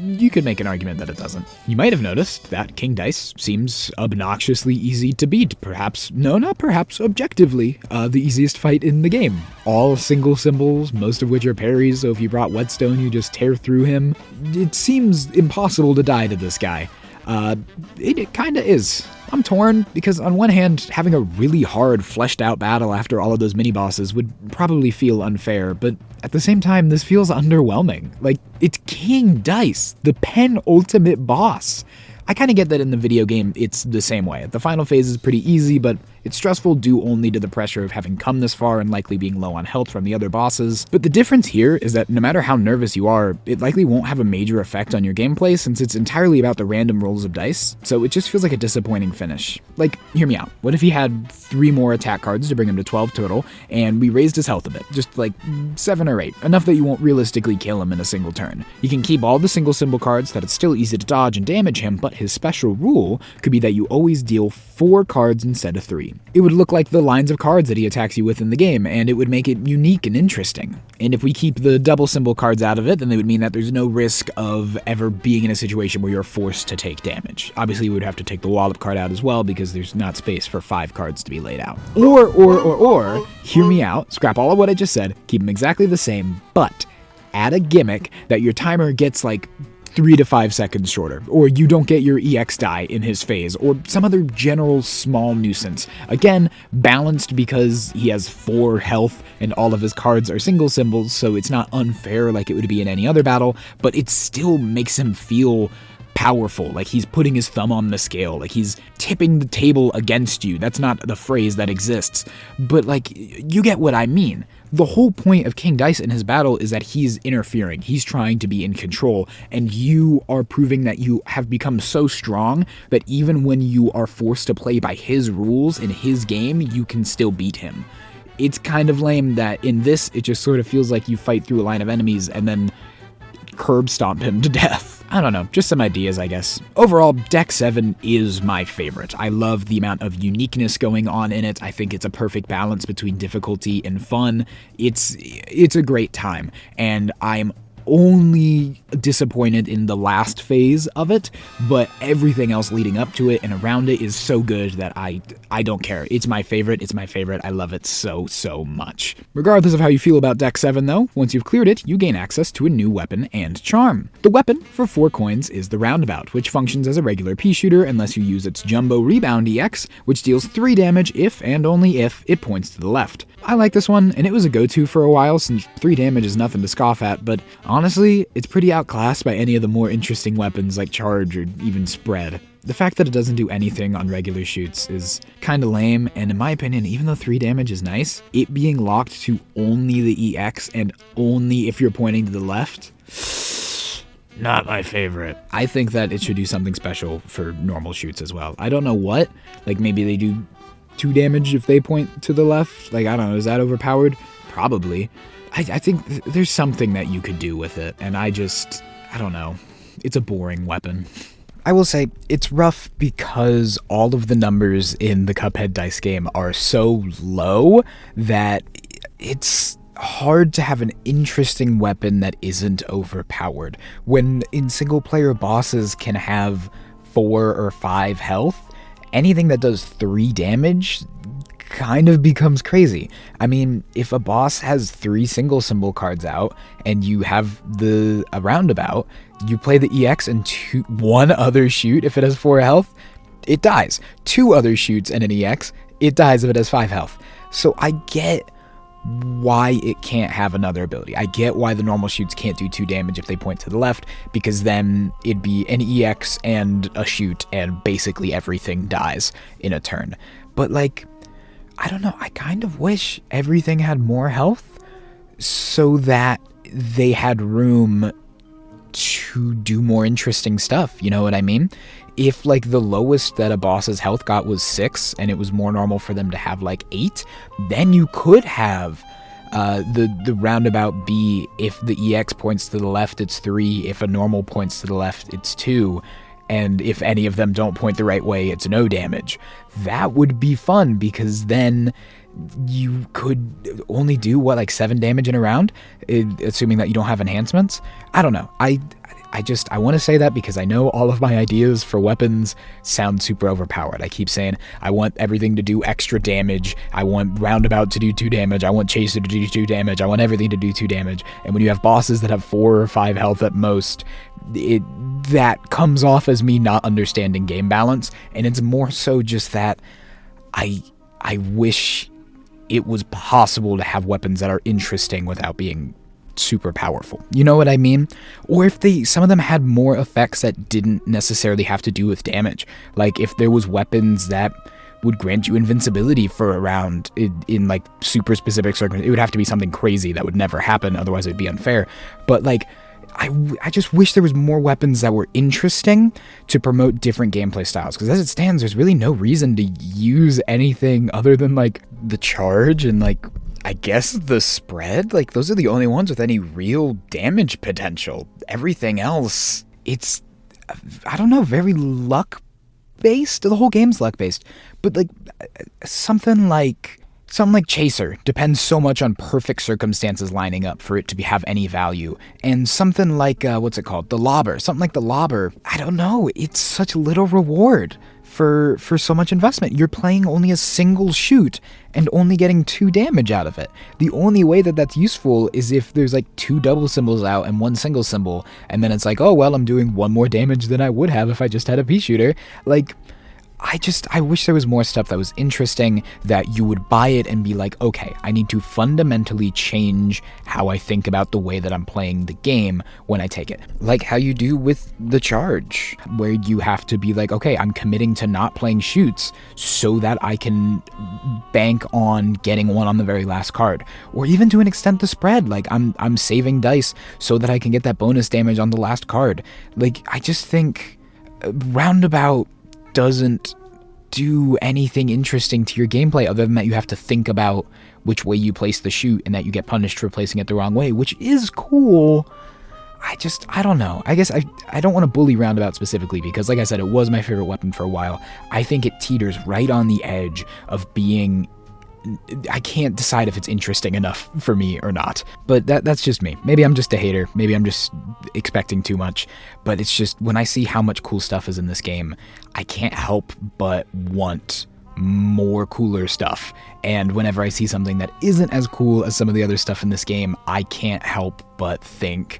you could make an argument that it doesn't. You might have noticed that King Dice seems obnoxiously easy to beat, not perhaps, objectively, the easiest fight in the game. All single symbols, most of which are parries, so if you brought Whetstone, you just tear through him. It seems impossible to die to this guy. It kinda is. I'm torn, because on one hand, having a really hard, fleshed out battle after all of those mini-bosses would probably feel unfair, but at the same time, this feels underwhelming. Like, it's King Dice, the penultimate boss. I kinda get that in the video game, it's the same way. The final phase is pretty easy, but it's stressful due only to the pressure of having come this far and likely being low on health from the other bosses. But the difference here is that no matter how nervous you are, it likely won't have a major effect on your gameplay since it's entirely about the random rolls of dice, so it just feels like a disappointing finish. Like, hear me out. What if he had 3 more attack cards to bring him to 12 total, and we raised his health a bit, just like 7 or 8, enough that you won't realistically kill him in a single turn. You can keep all the single symbol cards that it's still easy to dodge and damage him, but his special rule could be that you always deal 4 cards instead of 3. It would look like the lines of cards that he attacks you with in the game, and it would make it unique and interesting. And if we keep the double symbol cards out of it, then they would mean that there's no risk of ever being in a situation where you're forced to take damage. Obviously, we would have to take the wallop card out as well, because there's not space for 5 cards to be laid out. Or, hear me out, scrap all of what I just said, keep them exactly the same, but add a gimmick that your timer gets like 3 to 5 seconds shorter, or you don't get your EX die in his phase, or some other general small nuisance. Again, balanced because he has 4 health and all of his cards are single symbols, so it's not unfair like it would be in any other battle, but it still makes him feel powerful, like he's putting his thumb on the scale, like he's tipping the table against you. That's not the phrase that exists, but like, you get what I mean. The whole point of King Dice in his battle is that he's interfering, he's trying to be in control, and you are proving that you have become so strong that even when you are forced to play by his rules in his game, you can still beat him. It's kind of lame that in this, it just sort of feels like you fight through a line of enemies and then curb stomp him to death. I don't know, just some ideas, I guess. Overall, Deck 7 is my favorite. I love the amount of uniqueness going on in it. I think it's a perfect balance between difficulty and fun. It's a great time, and I'm only disappointed in the last phase of it, but everything else leading up to it and around it is so good that I don't care. It's my favorite. I love it so much. Regardless of how you feel about Deck 7 though, once you've cleared it, you gain access to a new weapon and charm. The weapon for 4 coins is the Roundabout, which functions as a regular pea shooter unless you use its Jumbo Rebound EX, which deals 3 damage if and only if it points to the left. I like this one, and it was a go-to for a while since 3 damage is nothing to scoff at, but honestly, it's pretty outclassed by any of the more interesting weapons like Charge or even Spread. The fact that it doesn't do anything on regular shoots is kinda lame, and in my opinion, even though 3 damage is nice, it being locked to only the EX and only if you're pointing to the left, not my favorite. I think that it should do something special for normal shoots as well. I don't know what, like maybe they do 2 damage if they point to the left, like I don't know, is that overpowered? Probably. I think there's something that you could do with it, and I don't know. It's a boring weapon. I will say, it's rough because all of the numbers in the Cuphead dice game are so low that it's hard to have an interesting weapon that isn't overpowered. When in single player bosses can have 4 or 5 health, anything that does 3 damage kind of becomes crazy. I mean, if a boss has 3 single symbol cards out and you have a Roundabout, you play the EX and 1 other shoot if it has 4 health, it dies. 2 other shoots and an EX, it dies if it has 5 health. So I get why it can't have another ability. I get why the normal shoots can't do 2 damage if they point to the left, because then it'd be an EX and a shoot and basically everything dies in a turn. But like, I don't know, I kind of wish everything had more health so that they had room to do more interesting stuff, you know what I mean? If like the lowest that a boss's health got was 6 and it was more normal for them to have like 8, then you could have the Roundabout be, if the EX points to the left, it's 3, if a normal points to the left, it's 2, and if any of them don't point the right way, it's no damage. That would be fun, because then you could only do what, like 7 damage in a round, assuming that you don't have enhancements. I don't know. I want to say that because I know all of my ideas for weapons sound super overpowered. I keep saying I want everything to do extra damage. I want Roundabout to do 2 damage. I want Chaser to do 2 damage. I want everything to do 2 damage. And when you have bosses that have 4 or 5 health at most, that comes off as me not understanding game balance. And it's more so just that I wish it was possible to have weapons that are interesting without being super powerful. You know what I mean? Or if some of them had more effects that didn't necessarily have to do with damage. Like if there was weapons that would grant you invincibility for a round in like super specific circumstances. It would have to be something crazy that would never happen, otherwise it'd be unfair. But like I just wish there was more weapons that were interesting to promote different gameplay styles, because as it stands, there's really no reason to use anything other than like the charge and like I guess the spread. Like those are the only ones with any real damage potential. Everything else, it's, I don't know, very luck based. The whole game's luck based, but like something like Chaser depends so much on perfect circumstances lining up for it to have any value. And something like, what's it called? The Lobber. Something like the Lobber, I don't know, it's such little reward for so much investment. You're playing only a single shoot and only getting 2 damage out of it. The only way that that's useful is if there's like 2 double symbols out and 1 single symbol, and then it's like, oh, well, I'm doing 1 more damage than I would have if I just had a pea shooter. Like, I wish there was more stuff that was interesting, that you would buy it and be like, okay, I need to fundamentally change how I think about the way that I'm playing the game when I take it. Like how you do with the charge, where you have to be like, okay, I'm committing to not playing shoots so that I can bank on getting 1 on the very last card. Or even to an extent the spread, like I'm saving dice so that I can get that bonus damage on the last card. Like, I just think Roundabout doesn't do anything interesting to your gameplay other than that you have to think about which way you place the shoot and that you get punished for placing it the wrong way, which is cool. I don't know. I guess I don't want to bully Roundabout specifically because, like I said, it was my favorite weapon for a while. I think it teeters right on the edge of being, I can't decide if it's interesting enough for me or not. But that's just me. Maybe I'm just a hater. Maybe I'm just expecting too much. But it's just, when I see how much cool stuff is in this game, I can't help but want more cooler stuff. And whenever I see something that isn't as cool as some of the other stuff in this game, I can't help but think,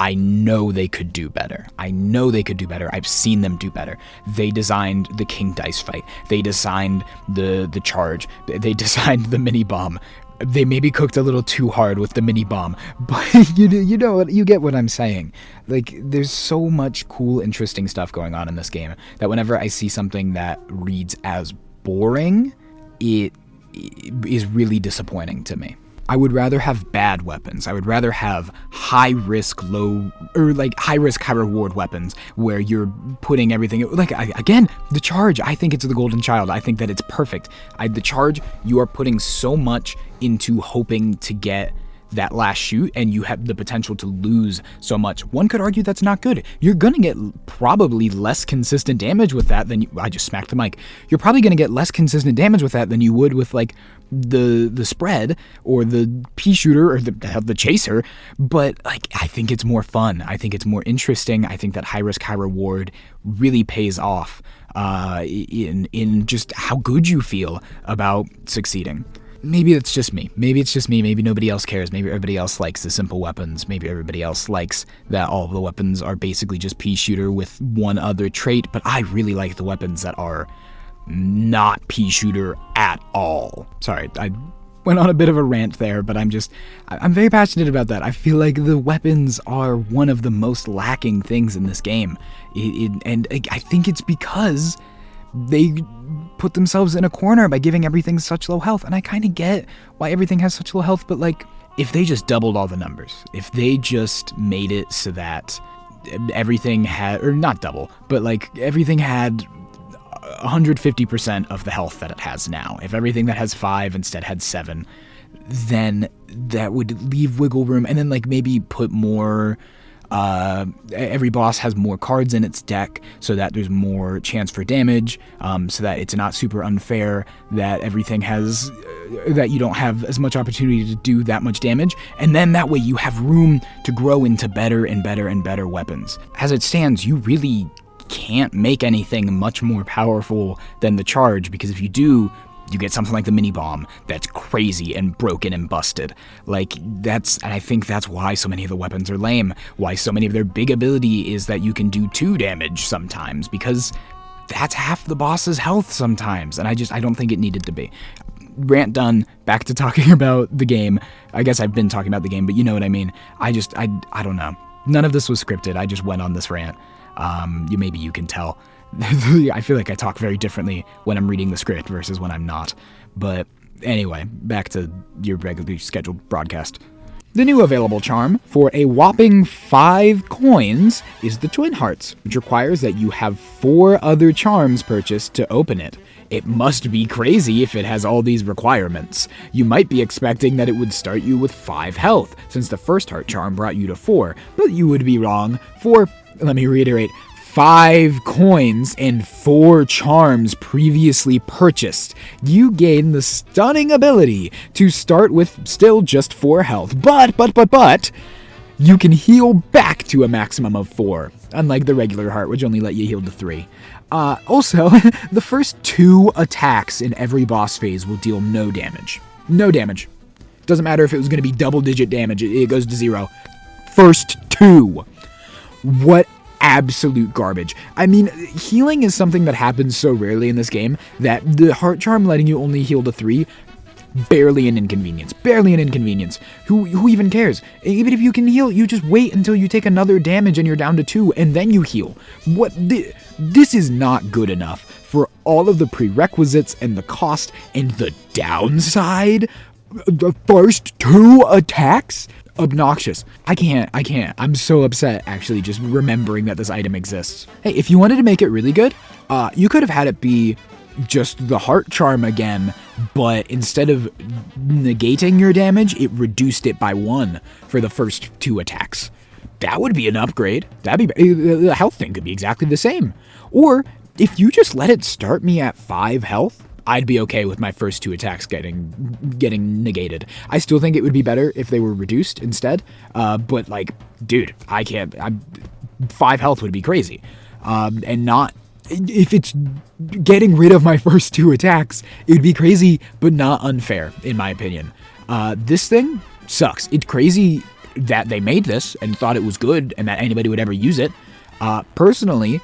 I know they could do better. I know they could do better. I've seen them do better. They designed the King Dice fight. They designed the charge. They designed the mini bomb. They maybe cooked a little too hard with the mini bomb, but you know what, you get what I'm saying. Like, there's so much cool, interesting stuff going on in this game that whenever I see something that reads as boring, it is really disappointing to me. I would rather have bad weapons. I would rather have high risk, high risk, high reward weapons where you're putting everything, like, again, the charge, I think it's the golden child. I think that it's perfect. The charge, you are putting so much into hoping to get that last shoot, and you have the potential to lose so much. One could argue that's not good. You're gonna get probably less consistent damage with that than I just smacked the mic. You're probably gonna get less consistent damage with that than you would with like the spread or the pea shooter or the chaser. But like, I think it's more fun. I think it's more interesting. I think that high risk, high reward really pays off in just how good you feel about succeeding. Maybe it's just me. Maybe it's just me. Maybe nobody else cares. Maybe everybody else likes the simple weapons. Maybe everybody else likes that all of the weapons are basically just pea shooter with one other trait. But I really like the weapons that are not pea shooter at all. Sorry, I went on a bit of a rant there, but I'm very passionate about that. I feel like the weapons are one of the most lacking things in this game. And I think it's because they put themselves in a corner by giving everything such low health. And I kind of get why everything has such low health, but like, if they just doubled all the numbers, if they just made it so that everything had, or not double, but like everything had 150% of the health that it has now. If everything that has 5 instead had 7, then that would leave wiggle room, and then like maybe put more Every boss has more cards in its deck so that there's more chance for damage, so that it's not super unfair that everything has, that you don't have as much opportunity to do that much damage, and then that way you have room to grow into better and better and better weapons. As it stands, you really can't make anything much more powerful than the charge, because if you do, you get something like the mini bomb that's crazy and broken and busted. And I think that's why so many of the weapons are lame, why so many of their big ability is that you can do 2 damage sometimes, because that's half the boss's health sometimes, and I don't think it needed to be. Rant done, back to talking about the game. I guess I've been talking about the game, but you know what I mean. I don't know. None of this was scripted, I just went on this rant. Maybe you can tell. I feel like I talk very differently when I'm reading the script versus when I'm not. But anyway, back to your regularly scheduled broadcast. The new available charm, for a whopping 5 coins, is the Twin Hearts, which requires that you have 4 other charms purchased to open it. It must be crazy if it has all these requirements. You might be expecting that it would start you with 5 health, since the first heart charm brought you to 4, but you would be wrong. Let me reiterate, 5 coins and 4 charms previously purchased. You gain the stunning ability to start with still just 4 health, but you can heal back to a maximum of 4, unlike the regular heart, which only let you heal to 3. Also, the first 2 attacks in every boss phase will deal no damage. No damage. Doesn't matter if it was going to be double-digit damage, it goes to 0. First 2. What absolute garbage. I mean, healing is something that happens so rarely in this game that the heart charm letting you only heal to 3, barely an inconvenience. Barely an inconvenience. Who even cares? Even if you can heal, you just wait until you take another damage and you're down to 2, and then you heal. This is not good enough for all of the prerequisites and the cost and the downside. The first 2 attacks? Obnoxious. I can't. I'm so upset, actually, just remembering that this item exists. Hey, if you wanted to make it really good, you could have had it be just the heart charm again, but instead of negating your damage, it reduced it by 1 for the first 2 attacks. That would be an upgrade. The health thing could be exactly the same. Or, if you just let it start me at 5 health, I'd be okay with my first 2 attacks getting negated. I still think it would be better if they were reduced instead, but dude, I can't. 5 health would be crazy, and not if it's getting rid of my first 2 attacks. It would be crazy, but not unfair, in my opinion. This thing sucks. It's crazy that they made this and thought it was good and that anybody would ever use it. Personally,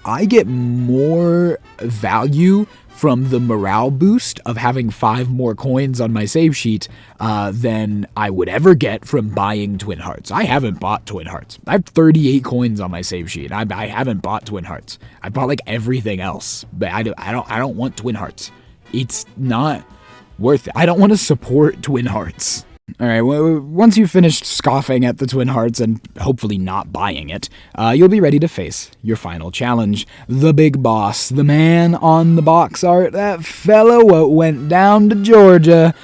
I get more value from the morale boost of having 5 more coins on my save sheet than I would ever get from buying Twin Hearts. I haven't bought Twin Hearts. I have 38 coins on my save sheet. I haven't bought Twin Hearts. I bought everything else, but I don't want Twin Hearts. It's not worth it. I don't want to support Twin Hearts. Alright, well, once you've finished scoffing at the Twin Hearts and hopefully not buying it, you'll be ready to face your final challenge. The big boss, the man on the box art, that fellow what went down to Georgia,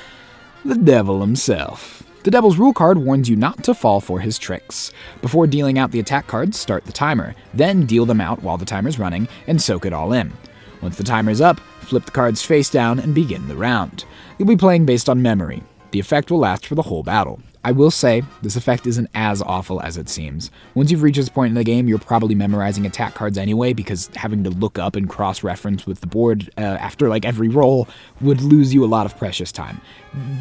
the devil himself. The devil's rule card warns you not to fall for his tricks. Before dealing out the attack cards, start the timer, then deal them out while the timer's running and soak it all in. Once the timer's up, flip the cards face down and begin the round. You'll be playing based on memory. The effect will last for the whole battle. I will say, this effect isn't as awful as it seems. Once you've reached this point in the game, you're probably memorizing attack cards anyway, because having to look up and cross-reference with the board after every roll would lose you a lot of precious time.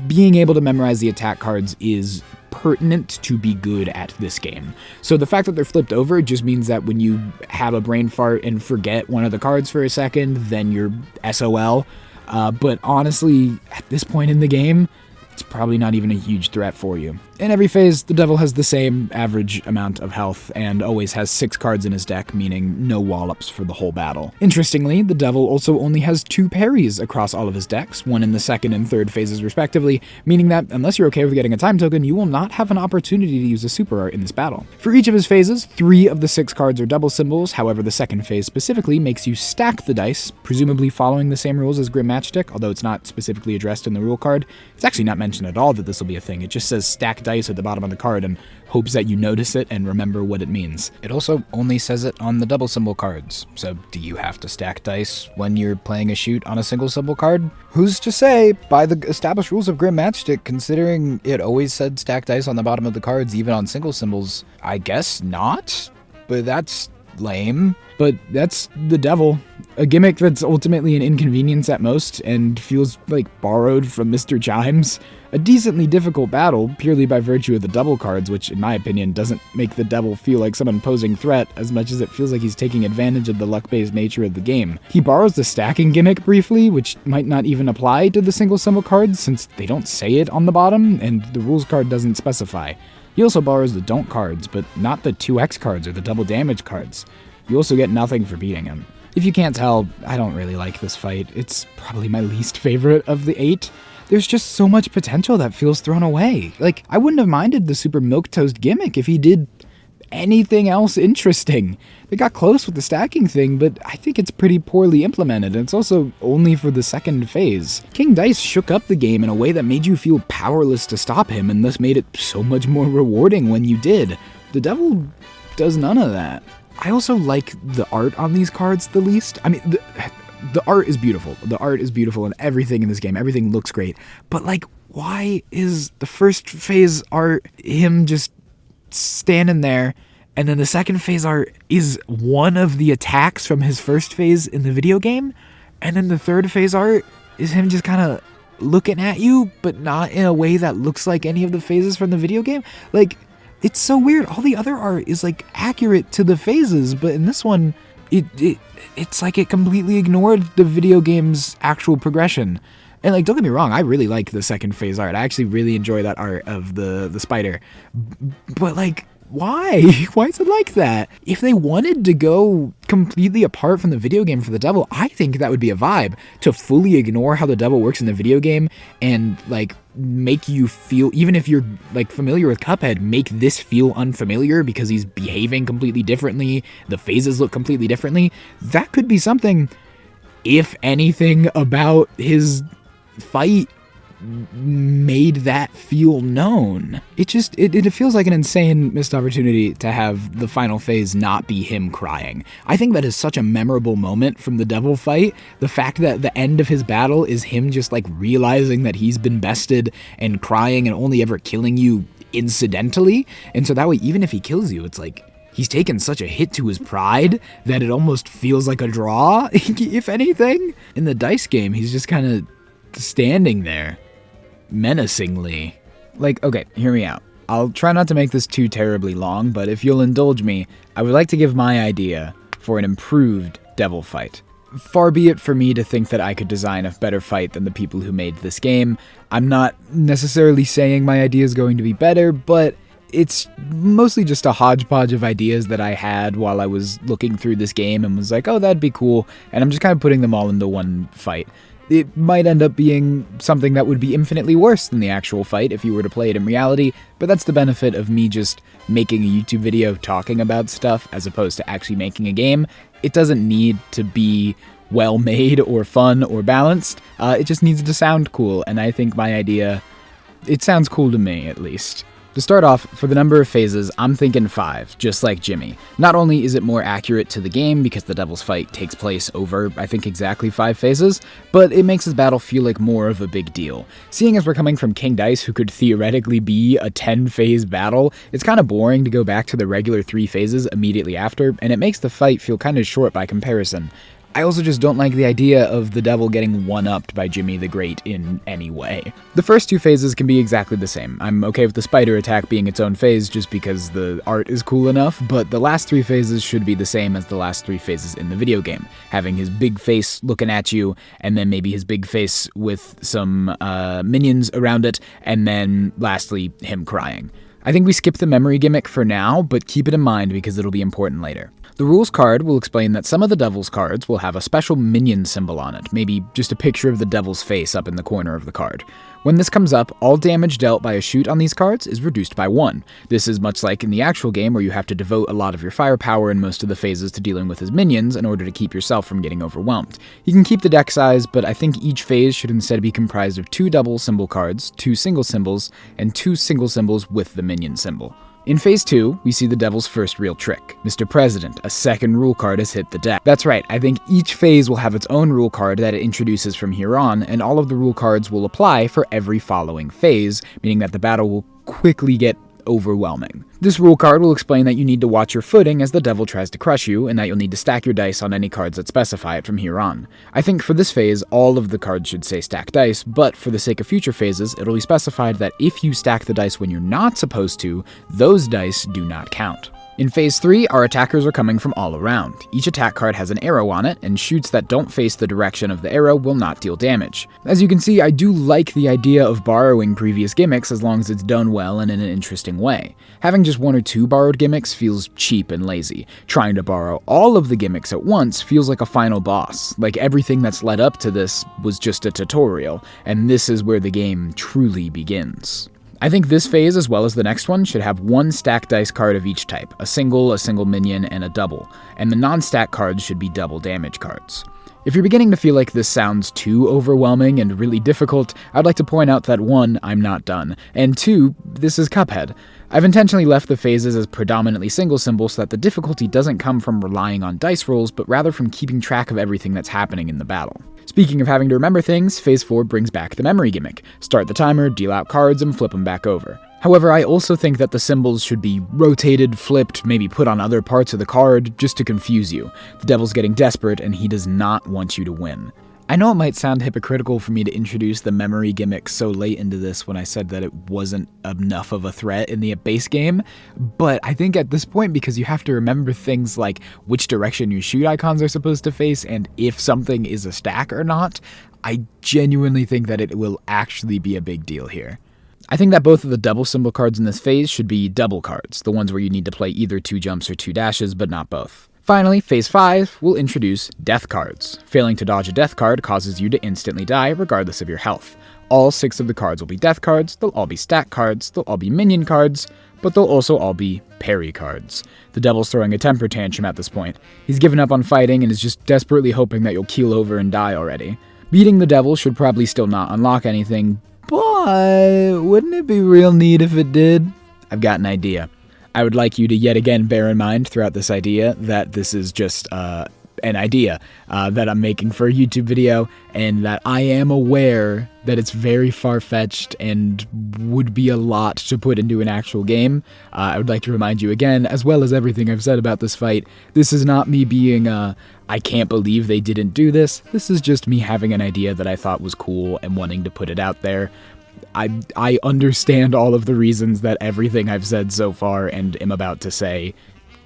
Being able to memorize the attack cards is pertinent to be good at this game. So the fact that they're flipped over just means that when you have a brain fart and forget one of the cards for a second, then you're SOL. But honestly, at this point in the game, it's probably not even a huge threat for you. In every phase, the devil has the same average amount of health and always has 6 cards in his deck, meaning no wallops for the whole battle. Interestingly, the devil also only has 2 parries across all of his decks, one in the second and third phases respectively, meaning that unless you're okay with getting a time token, you will not have an opportunity to use a super art in this battle. For each of his phases, 3 of the 6 cards are double symbols, however the second phase specifically makes you stack the dice, presumably following the same rules as Grim Matchstick, although it's not specifically addressed in the rule card. It's actually not mentioned at all that this will be a thing, it just says stack dice at the bottom of the card and hopes that you notice it and remember what it means. It also only says it on the double symbol cards, so do you have to stack dice when you're playing a shoot on a single symbol card? Who's to say, by the established rules of Grim Matchstick, considering it always said stack dice on the bottom of the cards even on single symbols? I guess not, but that's lame. But that's the devil, a gimmick that's ultimately an inconvenience at most and feels like borrowed from Mr. Chimes. A decently difficult battle purely by virtue of the double cards, which in my opinion doesn't make the devil feel like some imposing threat as much as it feels like he's taking advantage of the luck-based nature of the game. He borrows the stacking gimmick briefly, which might not even apply to the single symbol cards since they don't say it on the bottom and the rules card doesn't specify. He also borrows the don't cards, but not the 2x cards or the double damage cards. You also get nothing for beating him. If you can't tell, I don't really like this fight. It's probably my least favorite of the 8. There's just so much potential that feels thrown away. Like, I wouldn't have minded the Super Milquetoast gimmick if he did anything else interesting. They got close with the stacking thing, but I think it's pretty poorly implemented, and it's also only for the second phase. King Dice shook up the game in a way that made you feel powerless to stop him, and thus made it so much more rewarding when you did. The devil does none of that. I also like the art on these cards the least. I mean, the art is beautiful. The art is beautiful and everything in this game. Everything looks great. But, like, why is the first phase art him just standing there, and then the second phase art is one of the attacks from his first phase in the video game, and then the third phase art is him just kind of looking at you, but not in a way that looks like any of the phases from the video game? Like, it's so weird. All the other art is, like, accurate to the phases, but in this one, it's like it completely ignored the video game's actual progression. And, like, don't get me wrong, I really like the second phase art. I actually really enjoy that art of the spider. But, like, why? Why is it like that? If they wanted to go completely apart from the video game for the devil, I think that would be a vibe. To fully ignore how the devil works in the video game and, like, make you feel, even if you're, like, familiar with Cuphead, make this feel unfamiliar because he's behaving completely differently, the phases look completely differently. That could be something, if anything about his fight made that feel known. It feels like an insane missed opportunity to have the final phase not be him crying. I think that is such a memorable moment from the devil fight. The fact that the end of his battle is him just, like, realizing that he's been bested and crying and only ever killing you incidentally. And so that way, even if he kills you, it's like he's taken such a hit to his pride that it almost feels like a draw, if anything. In the dice game, he's just kind of standing there menacingly. Like, okay, hear me out. I'll try not to make this too terribly long, but if you'll indulge me, I would like to give my idea for an improved devil fight. Far be it for me to think that I could design a better fight than the people who made this game. I'm not necessarily saying my idea is going to be better, but it's mostly just a hodgepodge of ideas that I had while I was looking through this game and was like, oh, that'd be cool, and I'm just kind of putting them all into one fight. It might end up being something that would be infinitely worse than the actual fight if you were to play it in reality, but that's the benefit of me just making a YouTube video talking about stuff as opposed to actually making a game. It doesn't need to be well made or fun or balanced, it just needs to sound cool, and I think my idea, it sounds cool to me at least. To start off, for the number of phases, I'm thinking 5, just like Jimmy. Not only is it more accurate to the game because the devil's fight takes place over, I think, exactly 5 phases, but it makes his battle feel like more of a big deal. Seeing as we're coming from King Dice, who could theoretically be a 10-phase battle, it's kind of boring to go back to the regular 3 phases immediately after, and it makes the fight feel kind of short by comparison. I also just don't like the idea of the devil getting one-upped by Jimmy the Great in any way. The first 2 phases can be exactly the same. I'm okay with the spider attack being its own phase just because the art is cool enough, but the last 3 phases should be the same as the last 3 phases in the video game. Having his big face looking at you, and then maybe his big face with some minions around it, and then lastly, him crying. I think we skip the memory gimmick for now, but keep it in mind because it'll be important later. The rules card will explain that some of the devil's cards will have a special minion symbol on it, maybe just a picture of the devil's face up in the corner of the card. When this comes up, all damage dealt by a shoot on these cards is reduced by 1. This is much like in the actual game where you have to devote a lot of your firepower in most of the phases to dealing with his minions in order to keep yourself from getting overwhelmed. You can keep the deck size, but I think each phase should instead be comprised of 2 double symbol cards, 2 single symbols, and 2 single symbols with the minion symbol. In Phase 2, we see the devil's first real trick. Mr. President, a second rule card has hit the deck. That's right, I think each phase will have its own rule card that it introduces from here on, and all of the rule cards will apply for every following phase, meaning that the battle will quickly get overwhelming. This rule card will explain that you need to watch your footing as the devil tries to crush you, and that you'll need to stack your dice on any cards that specify it from here on. I think for this phase, all of the cards should say stack dice, but for the sake of future phases, it'll be specified that if you stack the dice when you're not supposed to, those dice do not count. In Phase 3, our attackers are coming from all around. Each attack card has an arrow on it, and shoots that don't face the direction of the arrow will not deal damage. As you can see, I do like the idea of borrowing previous gimmicks as long as it's done well and in an interesting way. Having just 1 or 2 borrowed gimmicks feels cheap and lazy. Trying to borrow all of the gimmicks at once feels like a final boss, like everything that's led up to this was just a tutorial, and this is where the game truly begins. I think this phase, as well as the next one, should have 1 stack dice card of each type, a single minion, and a double, and the non-stack cards should be double damage cards. If you're beginning to feel like this sounds too overwhelming and really difficult, I'd like to point out that 1, I'm not done, and 2, this is Cuphead. I've intentionally left the phases as predominantly single symbols so that the difficulty doesn't come from relying on dice rolls, but rather from keeping track of everything that's happening in the battle. Speaking of having to remember things, Phase 4 brings back the memory gimmick. Start the timer, deal out cards, and flip them back over. However, I also think that the symbols should be rotated, flipped, maybe put on other parts of the card, just to confuse you. The devil's getting desperate, and he does not want you to win. I know it might sound hypocritical for me to introduce the memory gimmick so late into this when I said that it wasn't enough of a threat in the base game, but I think at this point, because you have to remember things like which direction your shoot icons are supposed to face and if something is a stack or not, I genuinely think that it will actually be a big deal here. I think that both of the double symbol cards in this phase should be double cards, the ones where you need to play either 2 jumps or 2 dashes, but not both. Finally, Phase 5 will introduce death cards. Failing to dodge a death card causes you to instantly die regardless of your health. All 6 of the cards will be death cards, they'll all be stack cards, they'll all be minion cards, but they'll also all be parry cards. The devil's throwing a temper tantrum at this point. He's given up on fighting and is just desperately hoping that you'll keel over and die already. Beating the devil should probably still not unlock anything, but wouldn't it be real neat if it did? I've got an idea. I would like you to yet again bear in mind throughout this idea that this is just an idea that I'm making for a YouTube video, and that I am aware that it's very far-fetched and would be a lot to put into an actual game. I would like to remind you again, as well as everything I've said about this fight, this is not me being I can't believe they didn't do this. This is just me having an idea that I thought was cool and wanting to put it out there. I understand all of the reasons that everything I've said so far and am about to say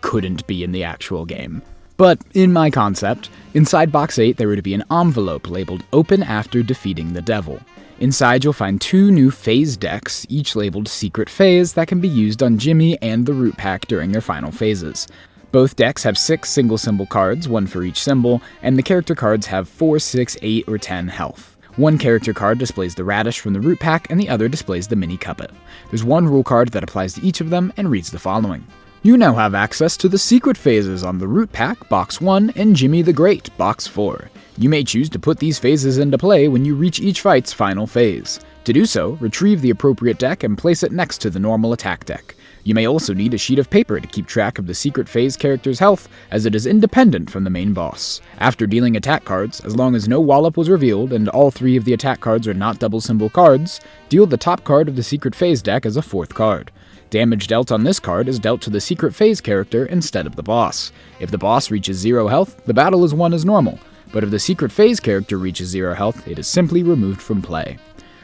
couldn't be in the actual game. But in my concept, inside box 8 there were to be an envelope labeled Open After Defeating the Devil. Inside you'll find 2 new phase decks, each labeled Secret Phase, that can be used on Jimmy and the Root Pack during their final phases. Both decks have 6 single symbol cards, 1 for each symbol, and the character cards have 4, 6, 8, or 10 health. One character card displays the radish from the Root Pack, and the other displays the mini Cuphead. There's one rule card that applies to each of them and reads the following. You now have access to the secret phases on the Root Pack, Box 1, and Jimmy the Great, Box 4. You may choose to put these phases into play when you reach each fight's final phase. To do so, retrieve the appropriate deck and place it next to the normal attack deck. You may also need a sheet of paper to keep track of the secret phase character's health, as it is independent from the main boss. After dealing attack cards, as long as no wallop was revealed and all 3 of the attack cards are not double symbol cards, deal the top card of the secret phase deck as a 4th card. Damage dealt on this card is dealt to the secret phase character instead of the boss. If the boss reaches 0 health, the battle is won as normal, but if the secret phase character reaches 0 health, it is simply removed from play.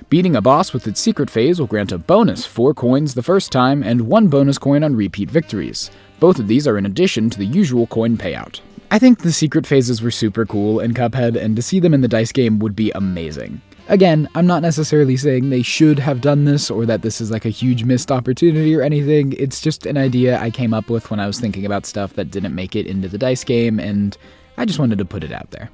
Beating a boss with its secret phase will grant a bonus 4 coins the first time and 1 bonus coin on repeat victories. Both of these are in addition to the usual coin payout. I think the secret phases were super cool in Cuphead, and to see them in the dice game would be amazing. Again, I'm not necessarily saying they should have done this or that this is like a huge missed opportunity or anything. It's just an idea I came up with when I was thinking about stuff that didn't make it into the dice game, and I just wanted to put it out there.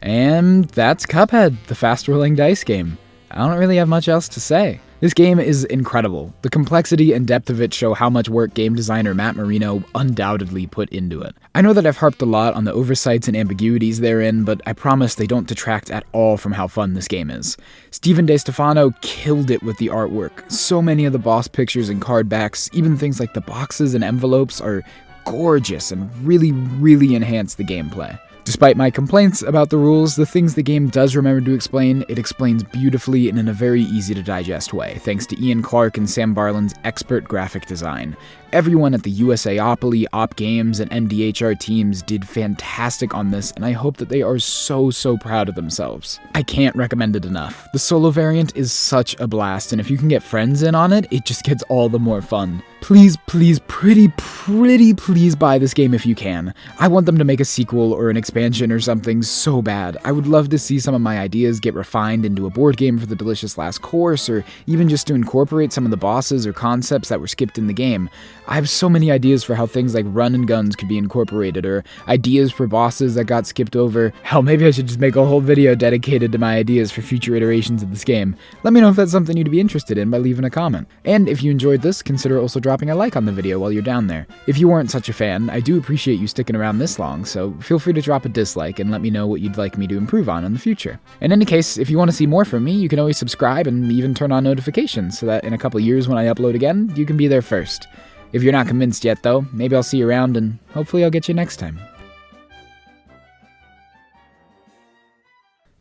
And that's Cuphead, the fast-rolling dice game. I don't really have much else to say. This game is incredible. The complexity and depth of it show how much work game designer Matt Marino undoubtedly put into it. I know that I've harped a lot on the oversights and ambiguities therein, but I promise they don't detract at all from how fun this game is. Steven DeStefano killed it with the artwork. So many of the boss pictures and card backs, even things like the boxes and envelopes, are gorgeous and really enhance the gameplay. Despite my complaints about the rules, the things the game does remember to explain, it explains beautifully and in a very easy to digest way, thanks to Ian Clark and Sam Barland's expert graphic design. Everyone at the USAopoly, Op Games, and MDHR teams did fantastic on this, and I hope that they are so proud of themselves. I can't recommend it enough. The solo variant is such a blast, and if you can get friends in on it, it just gets all the more fun. Please, pretty please buy this game if you can. I want them to make a sequel or an expansion or something so bad. I would love to see some of my ideas get refined into a board game for the Delicious Last Course, or even just to incorporate some of the bosses or concepts that were skipped in the game. I have so many ideas for how things like run and guns could be incorporated, or ideas for bosses that got skipped over. Hell, maybe I should just make a whole video dedicated to my ideas for future iterations of this game. Let me know if that's something you'd be interested in by leaving a comment. And if you enjoyed this, consider also dropping a like on the video while you're down there. If you weren't such a fan, I do appreciate you sticking around this long, so feel free to drop a dislike and let me know what you'd like me to improve on in the future. In any case, if you want to see more from me, you can always subscribe and even turn on notifications so that in a couple years when I upload again, you can be there first. If you're not convinced yet though, maybe I'll see you around and hopefully I'll get you next time.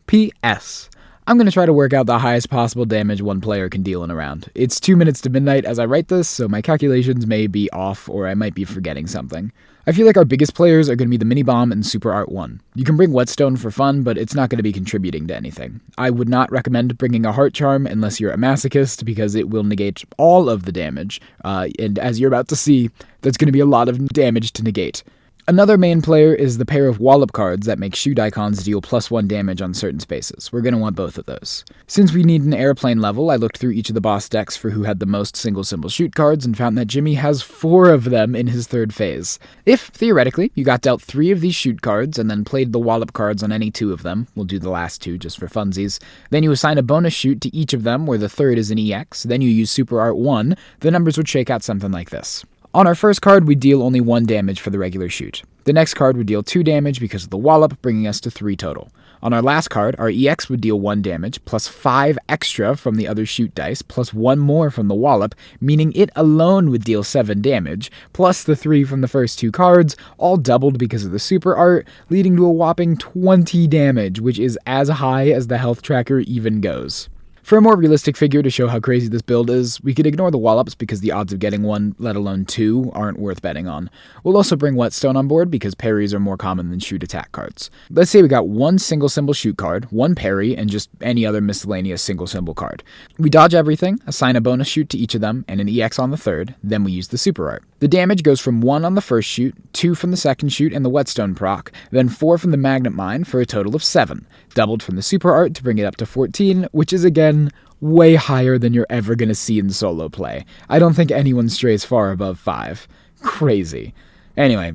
P.S. I'm going to try to work out the highest possible damage one player can deal in a round. It's 2 minutes to midnight as I write this, so my calculations may be off or I might be forgetting something. I feel like our biggest players are going to be the Mini-Bomb and Super Art 1. You can bring Whetstone for fun, but it's not going to be contributing to anything. I would not recommend bringing a Heart Charm unless you're a masochist, because it will negate all of the damage, and as you're about to see, that's going to be a lot of damage to negate. Another main player is the pair of Wallop cards that make shoot icons deal +1 damage on certain spaces. We're going to want both of those. Since we need an airplane level, I looked through each of the boss decks for who had the most single symbol shoot cards and found that Jimmy has 4 of them in his third phase. If, theoretically, you got dealt 3 of these shoot cards and then played the Wallop cards on any 2 of them, we'll do the last 2 just for funsies, then you assign a bonus shoot to each of them where the third is an EX, then you use Super Art 1, the numbers would shake out something like this. On our first card, we deal only 1 damage for the regular shoot. The next card would deal 2 damage because of the Wallop, bringing us to 3 total. On our last card, our EX would deal 1 damage, plus 5 extra from the other shoot dice, plus 1 more from the Wallop, meaning it alone would deal 7 damage, plus the 3 from the first 2 cards, all doubled because of the Super Art, leading to a whopping 20 damage, which is as high as the health tracker even goes. For a more realistic figure to show how crazy this build is, we could ignore the Wallops because the odds of getting 1, let alone 2, aren't worth betting on. We'll also bring Whetstone on board because parries are more common than shoot attack cards. Let's say we got 1 single symbol shoot card, 1 parry, and just any other miscellaneous single symbol card. We dodge everything, assign a bonus shoot to each of them, and an EX on the third, then we use the Super Art. The damage goes from 1 on the first shoot, 2 from the second shoot and the Whetstone proc, then 4 from the Magnet Mine for a total of 7, doubled from the Super Art to bring it up to 14, which is again way higher than you're ever going to see in solo play. I don't think anyone strays far above 5. Crazy. Anyway,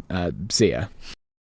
see ya.